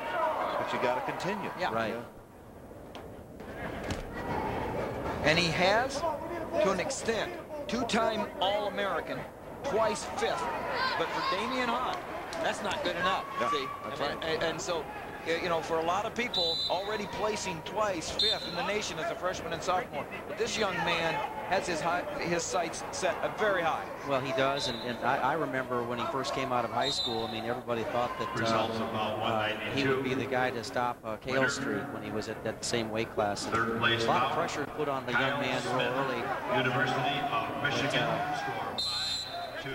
but you got to continue. Yeah. Right. Yeah. And he has, to an extent, two-time All-American, twice fifth. But for Damian Hahn, that's not good enough. Yeah, see? that's I mean, right. And so, you know, for a lot of people, already placing twice fifth in the nation as a freshman and sophomore. But this young man has his sights set very high. Well, he does, and I remember when he first came out of high school, I mean, everybody thought that he would be the guy to stop Cale Street when he was at that same weight class. And Third place a lot of foul. pressure put on the young man real early. University of Michigan.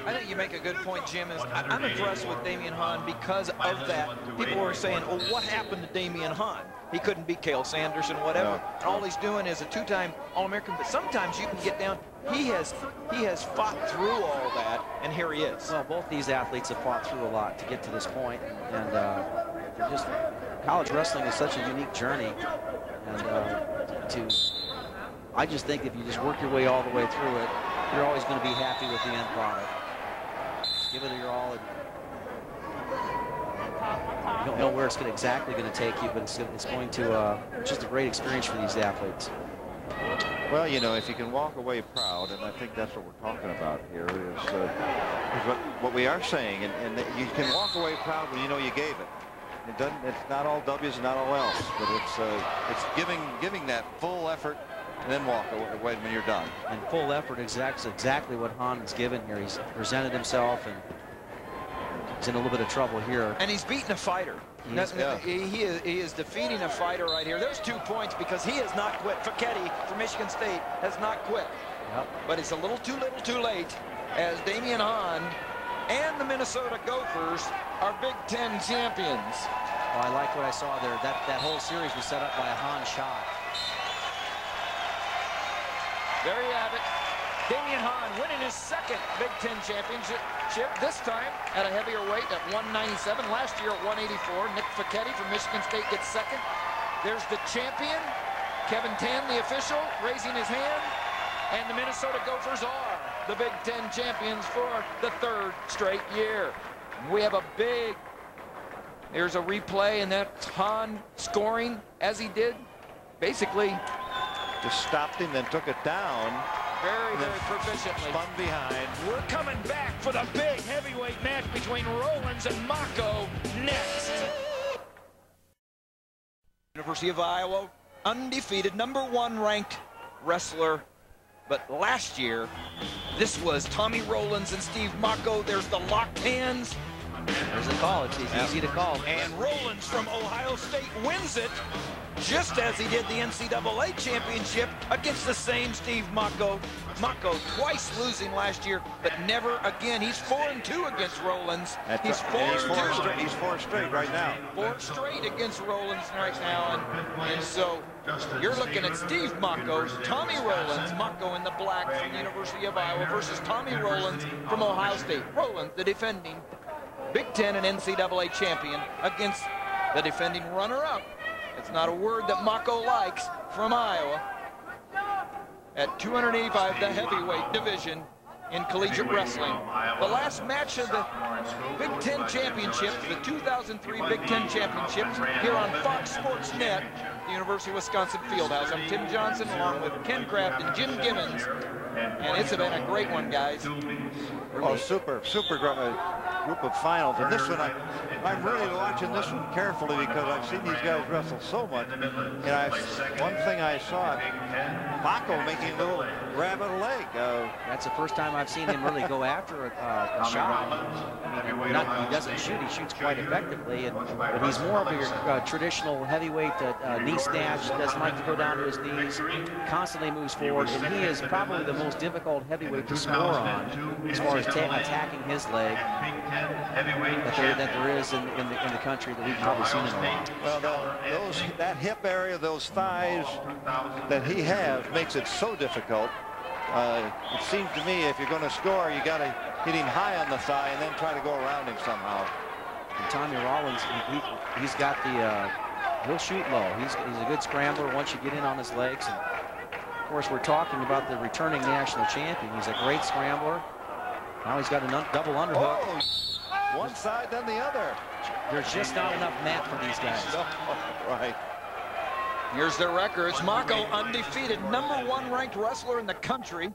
I think you make a good point, Jim. I'm impressed with Damian Hahn because of that. People were saying, well, what happened to Damian Hahn? He couldn't beat Cale Sanders and whatever. No. And all he's doing is a two-time All-American. But sometimes you can get down. He has fought through all that, and here he is. Well, both these athletes have fought through a lot to get to this point, and just college wrestling is such a unique journey. And I just think if you just work your way all the way through it, you're always going to be happy with the end product. Give it your all. And you don't know where it's exactly going to take you, but it's going to just a great experience for these athletes. Well, you know, if you can walk away proud, and I think that's what we're talking about here, is what we are saying, and that you can walk away proud when you know you gave it. It's not all W's and not all L's, but it's giving that full effort and then walk away when you're done. And full effort is exactly what Hahn has given here. He's presented himself, and he's in a little bit of trouble here. And he's beaten a fighter. He is defeating a fighter right here. There's 2 points because he has not quit. Facchetti from Michigan State has not quit. Yep. But it's a little too late as Damian Hahn and the Minnesota Gophers are Big Ten champions. Well, I like what I saw there. That whole series was set up by a Hahn shot. There you have it. Damian Hahn winning his second Big Ten championship, this time at a heavier weight at 197. Last year at 184. Nick Facchetti from Michigan State gets second. There's the champion, Kevin Tan, the official, raising his hand. And the Minnesota Gophers are the Big Ten champions for the 3rd straight year. We have there's a replay, and that's Hahn scoring as he did. Basically, just stopped him, then took it down. Very proficiently. Spun behind. We're coming back for the big heavyweight match between Rollins and Mocco next. University of Iowa, undefeated, #1 ranked wrestler. But last year, this was Tommy Rollins and Steve Mocco. There's the locked hands. There's a call. It's easy to call. And Rollins from Ohio State wins it, just as he did the NCAA championship against the same Steve Mocco. Mocco twice losing last year, but never again. He's 4-2 against Rollins. He's 4-2. He's 4 straight right now. 4 straight against Rollins right now. And so you're looking at Steve Mocco, Tommy Rollins, Mocco in the black from the University of Iowa versus Tommy Rollins from Ohio State. Rollins, the defending Big Ten and NCAA champion, against the defending runner-up. It's not a word that Mocco likes, from Iowa. At 285, the heavyweight division in collegiate wrestling. The last match of the Big Ten Championships, the 2003 Big Ten Championships, here on Fox Sports Net, the University of Wisconsin Fieldhouse. I'm Tim Johnson, along with Ken Kraft and Jim Gibbons. And it's been a great one, guys. Oh, super group of finals. And this one, I'm really watching this one carefully because I've seen these guys wrestle so much. And one thing I saw, Mocco making a little grab at a leg. That's the first time I've seen him really go after a shot. I mean, he doesn't shoot. He shoots quite effectively, but he's more of your traditional heavyweight knee snatch. Doesn't like to go down to his knees. Constantly moves forward, and he is probably the most difficult heavyweight to score on as far as attacking his leg that there is in the country that we've probably seen him on. Well, that hip area, those thighs that he has makes it so difficult. It seems to me if you're going to score, you got to hit him high on the thigh and then try to go around him somehow. And Tommy Rollins, he's got he'll shoot low. He's a good scrambler once you get in on his legs. And of course, we're talking about the returning national champion. He's a great scrambler. Now he's got a double underhook. Oh, one side, then the other. There's just not enough mat for these guys. No, right. Here's their records. Mocco undefeated, #1 ranked wrestler in the country,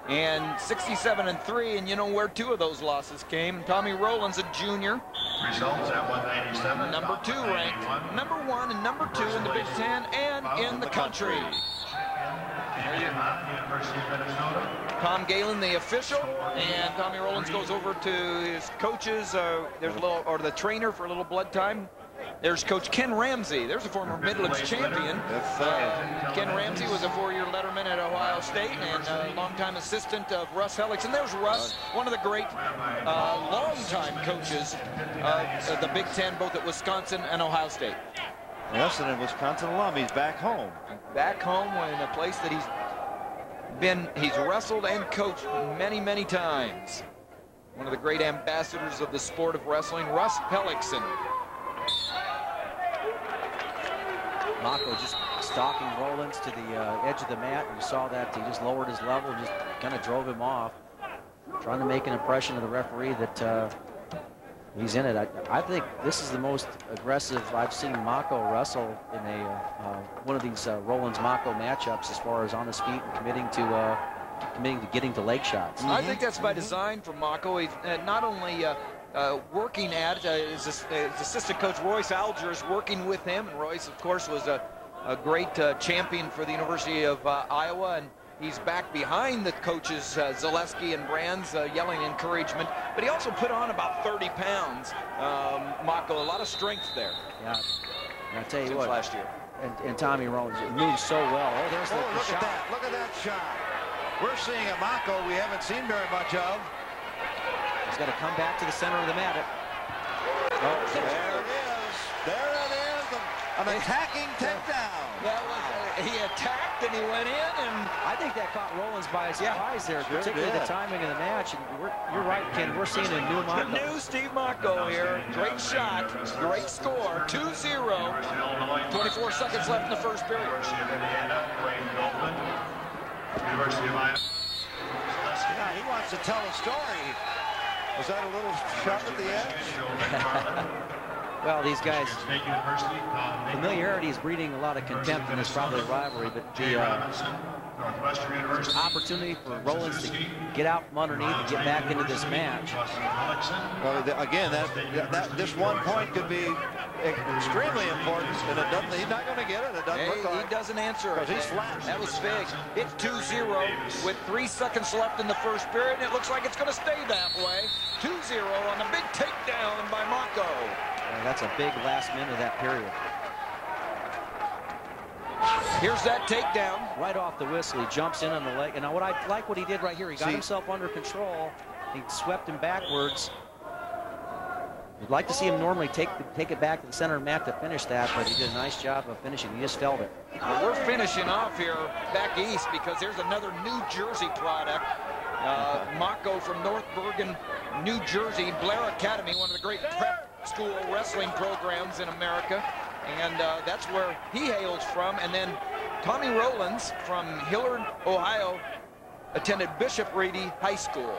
and 67-3. And you know where 2 of those losses came. Tommy Rollins, a junior, Results at 197. #2 ranked, #1 and #2 in the Big Ten and in the country. Tom Galen, the official, and Tommy Rollins goes over to his coaches. There's the trainer for a little blood time. There's Coach Ken Ramsey. There's a former Midlands champion. Ken Ramsey was a 4-year letterman at Ohio State and a longtime assistant of Russ Hellickson. And there's Russ, one of the great longtime coaches of the Big Ten, both at Wisconsin and Ohio State. Yes, and a Wisconsin alum. He's back home. Back home in a place that he's wrestled and coached many, many times. One of the great ambassadors of the sport of wrestling, Russ Hellickson. Mocco just stalking Rollins to the edge of the mat. You saw that he just lowered his level, just kind of drove him off, trying to make an impression of the referee that he's in it. I think this is the most aggressive I've seen Mocco wrestle in one of these Rollins-Mocco matchups, as far as on his feet and committing to getting to leg shots. I think that's by design for Mocco. He's not only working at. His assistant coach Royce Alger is working with him, and Royce, of course, was a great champion for the University of Iowa, and he's back behind the coaches Zaleski and Brands, yelling encouragement. But he also put on about 30 pounds. Mako, a lot of strength there. Yeah, I'll tell you what. Last year. And Tommy Rollins, it moves so well. Oh, there's the look shot. at that. Look at that shot. We're seeing a Mako we haven't seen very much of. He's got to come back to the center of the mat. Oh, there it is. There it is. An attacking takedown. That was, he attacked and he went in, and I think that caught Rollins by surprise there, sure particularly did. the timing of the match. And you're right, Ken. We're seeing a new the Mako. new Steve Mako here. Great shot, great score, 2-0. 24 seconds left in the first period. University of Indiana, Wayne Goldman. University of Iowa. Yeah, he wants to tell a story. Was that a little shot at the edge? Well, these guys, State University, familiarity is breeding a lot of contempt in this probably rivalry, but the Northwestern University. opportunity for Rollins to get out from underneath and get back into this match. Well, again, this 1 point could be extremely important, and it doesn't. He's not going to get it. It doesn't look like. He doesn't answer it. Because he's flat. That was big. It's 2-0 with 3 seconds left in the first period, and it looks like it's going to stay that way. 2-0 on the big takedown by Mako. Yeah, that's a big last minute of that period. Here's that takedown. Right off the whistle, he jumps in on the leg. And now what I like what he did right here, he got himself under control. He swept him backwards. You'd like to see him normally take it back to the center of the mat to finish that, but he did a nice job of finishing. He just felt it. Well, we're finishing off here back east because there's another New Jersey product. Mako from North Bergen, New Jersey, Blair Academy, one of the great prep school wrestling programs in America. And that's where he hails from. And then Tommy Rollins from Hilliard, Ohio, attended Bishop Ready High School.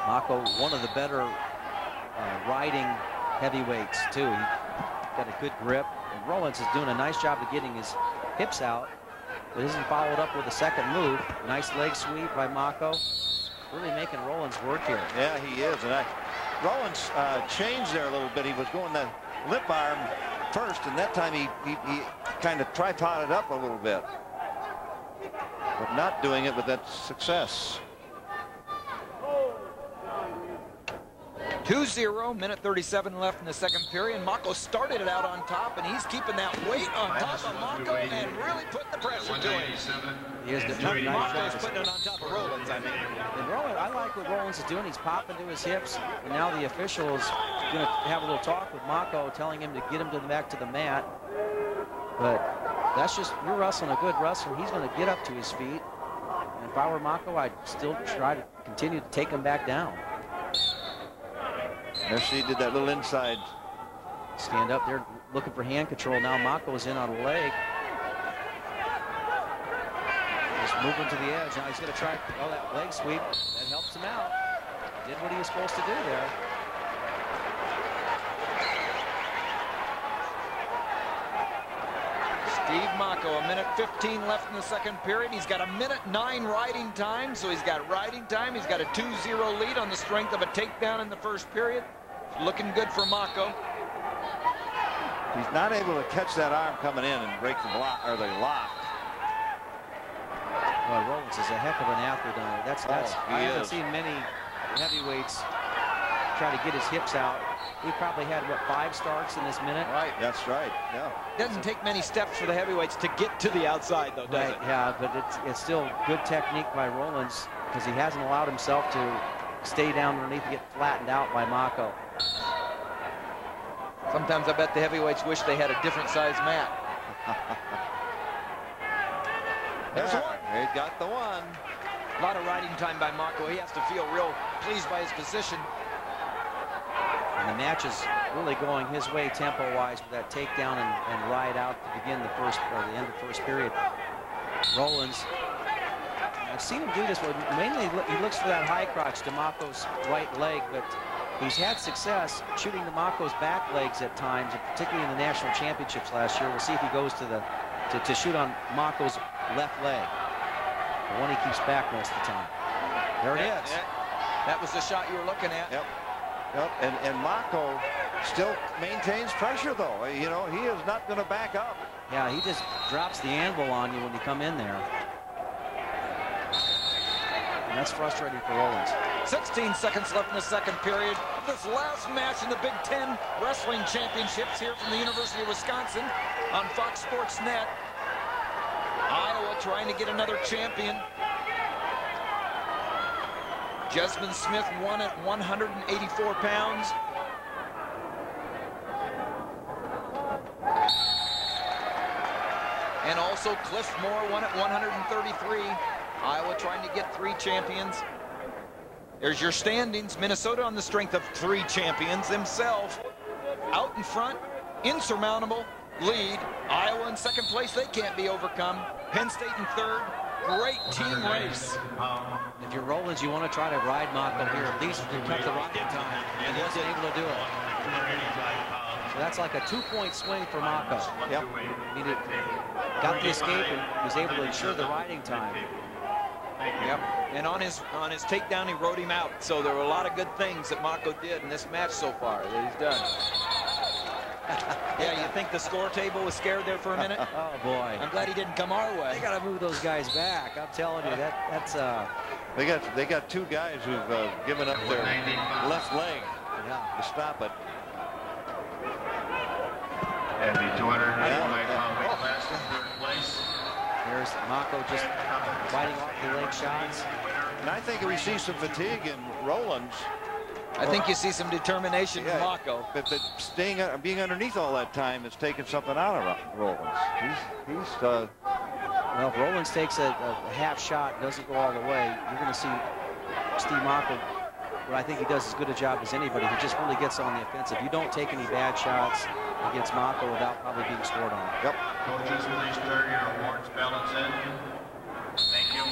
Mako, one of the better riding heavyweights, too. He got a good grip. And Rollins is doing a nice job of getting his hips out, but isn't followed up with a second move. Nice leg sweep by Mako. Really making Rollins work here. Yeah, he is. And Rollins changed there a little bit. He was going the lip arm first, and that time he kind of tripoded up a little bit. But not doing it with that success. 2-0, minute 37 left in the second period. Mako started it out on top, and he's keeping that weight on top of Mako and really putting the pressure to him. He is Mako's putting it on top of Rollins, I mean. And Rollins, I like what Rollins is doing. He's popping to his hips, and now the official is going to have a little talk with Mako, telling him to get him back to the mat. But that's just, you're wrestling a good wrestler. He's going to get up to his feet. And if I were Mako, I'd still try to continue to take him back down. There she did that little inside. Stand up there looking for hand control. Now Mako is in on a leg. Just moving to the edge. Now he's going to try, oh, that leg sweep. That helps him out. Did what he was supposed to do there. Steve Mako, a minute 15 left in the second period. He's got a minute 9 riding time, so he's got riding time. He's got a 2-0 lead on the strength of a takedown in the first period. Looking good for Mako. He's not able to catch that arm coming in and break the block or the lock. Well, Rollins is a heck of an athlete. I haven't seen many heavyweights try to get his hips out. He probably had, what, 5 starts in this minute? Right, that's right, yeah. Doesn't take many steps for the heavyweights to get to the outside, though, does it? Yeah, but it's still good technique by Rollins because he hasn't allowed himself to stay down underneath and get flattened out by Mako. Sometimes I bet the heavyweights wish they had a different size mat. There's one. He got the one. A lot of riding time by Mako. He has to feel real pleased by his position. And the match is really going his way tempo-wise with that takedown and ride out to begin the end of the first period. Rollins, I've seen him do this, but mainly he looks for that high crotch to Mako's right leg, but he's had success shooting to Mako's back legs at times, particularly in the national championships last year. We'll see if he goes to shoot on Mako's left leg, the one he keeps back most of the time. There it is. That was the shot you were looking at. Yep. And Mako still maintains pressure, though. You know, he is not going to back up. Yeah, he just drops the anvil on you when you come in there. And that's frustrating for Rollins. 16 seconds left in the second period. This last match in the Big Ten Wrestling Championships here from the University of Wisconsin on Fox Sports Net. Iowa trying to get another champion. Jesmyn Smith won at 184 pounds. And also Cliff Moore won at 133. Iowa trying to get 3 champions. There's your standings. Minnesota on the strength of 3 champions themselves. Out in front, insurmountable lead. Iowa in second place, they can't be overcome. Penn State in third. Great team race. If you're Rollins, you want to try to ride Mako here. At least you cut the riding time, and he wasn't able to do it. So that's like a 2-point swing for Mako. Yep. He got the escape and was able to ensure the riding time. Yep. And on his takedown, he rode him out. So there were a lot of good things that Mako did in this match so far that he's done. Yeah, you think the score table was scared there for a minute? Oh boy! I'm glad he didn't come our way. They got to move those guys back. I'm telling you, that's They got 2 guys who've given up their left leg to stop it. And the 295-pound weight class in third place. There's Mako just fighting off the leg shots. And I think we see some fatigue in Rollins. I think you see some determination in Mako. But being underneath all that time is taking something out of Rollins. Well, if Rollins takes a half shot, doesn't go all the way, you're going to see Steve Mako. What I think he does as good a job as anybody. He just really gets on the offensive. You don't take any bad shots against Mako without probably being scored on. Yep. Coaches, please turn your awards balance in. Thank you.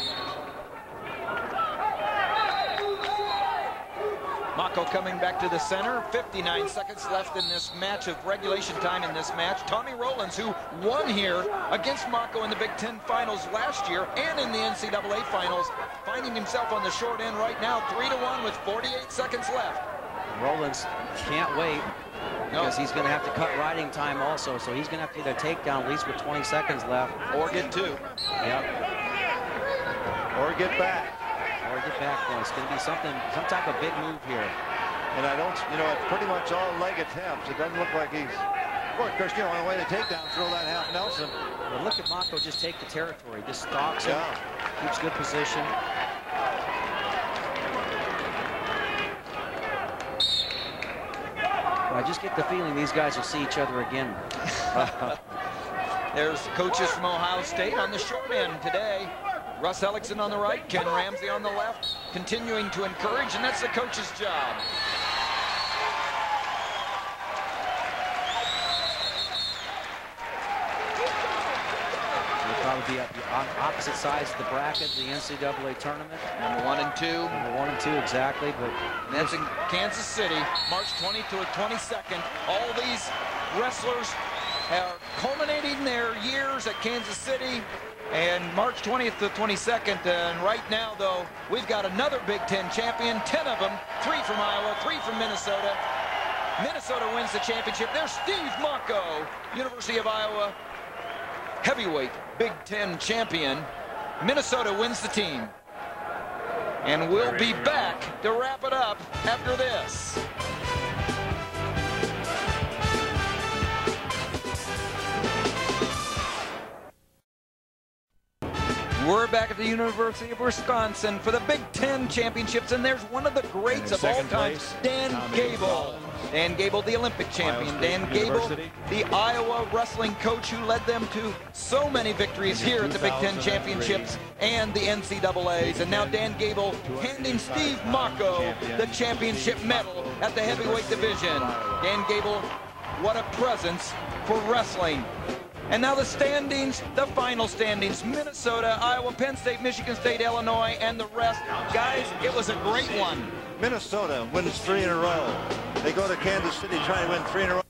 Mako coming back to the center. 59 seconds left in this match of regulation time in this match. Tommy Rollins, who won here against Mako in the Big Ten Finals last year and in the NCAA Finals, finding himself on the short end right now, 3-1 with 48 seconds left. Rollins can't wait because he's going to have to cut riding time also, so he's going to have to either take down at least with 20 seconds left. Or get 2. Yep. Or get back. Or get back. Well, it's going to be some type of big move here. And I don't, it's pretty much all leg attempts. It doesn't look like he's, of course, on the way to takedown, throw that half Nelson. But look at Mako just take the territory, just stalks him, keeps good position. I just get the feeling these guys will see each other again. There's coaches from Ohio State on the short end today. Russ Hellickson on the right, Ken Ramsey on the left, continuing to encourage, and that's the coach's job. They'll probably be on opposite sides of the bracket, the NCAA tournament. Number 1 and 2. Number 1 and 2, exactly. But that's in Kansas City, March 20 to 22nd. All these wrestlers are culminating their years at Kansas City. And March 20th to 22nd, and right now, though, we've got another Big Ten champion, 10 of them, 3 from Iowa, 3 from Minnesota. Minnesota wins the championship. There's Steve Mako, University of Iowa, heavyweight Big Ten champion. Minnesota wins the team. And we'll be back to wrap it up after this. We're back at the University of Wisconsin for the Big Ten Championships, and there's one of the greats of all time, Dan Gable. Dan Gable, the Olympic champion. Dan Gable, the Iowa wrestling coach who led them to so many victories here at the Big Ten Championships and the NCAAs. And now Dan Gable handing Steve Mako the championship medal at the heavyweight division. Dan Gable, what a presence for wrestling. And now the standings, the final standings. Minnesota, Iowa, Penn State, Michigan State, Illinois, and the rest. Guys, it was a great one. Minnesota wins 3 in a row. They go to Kansas City trying to win 3 in a row.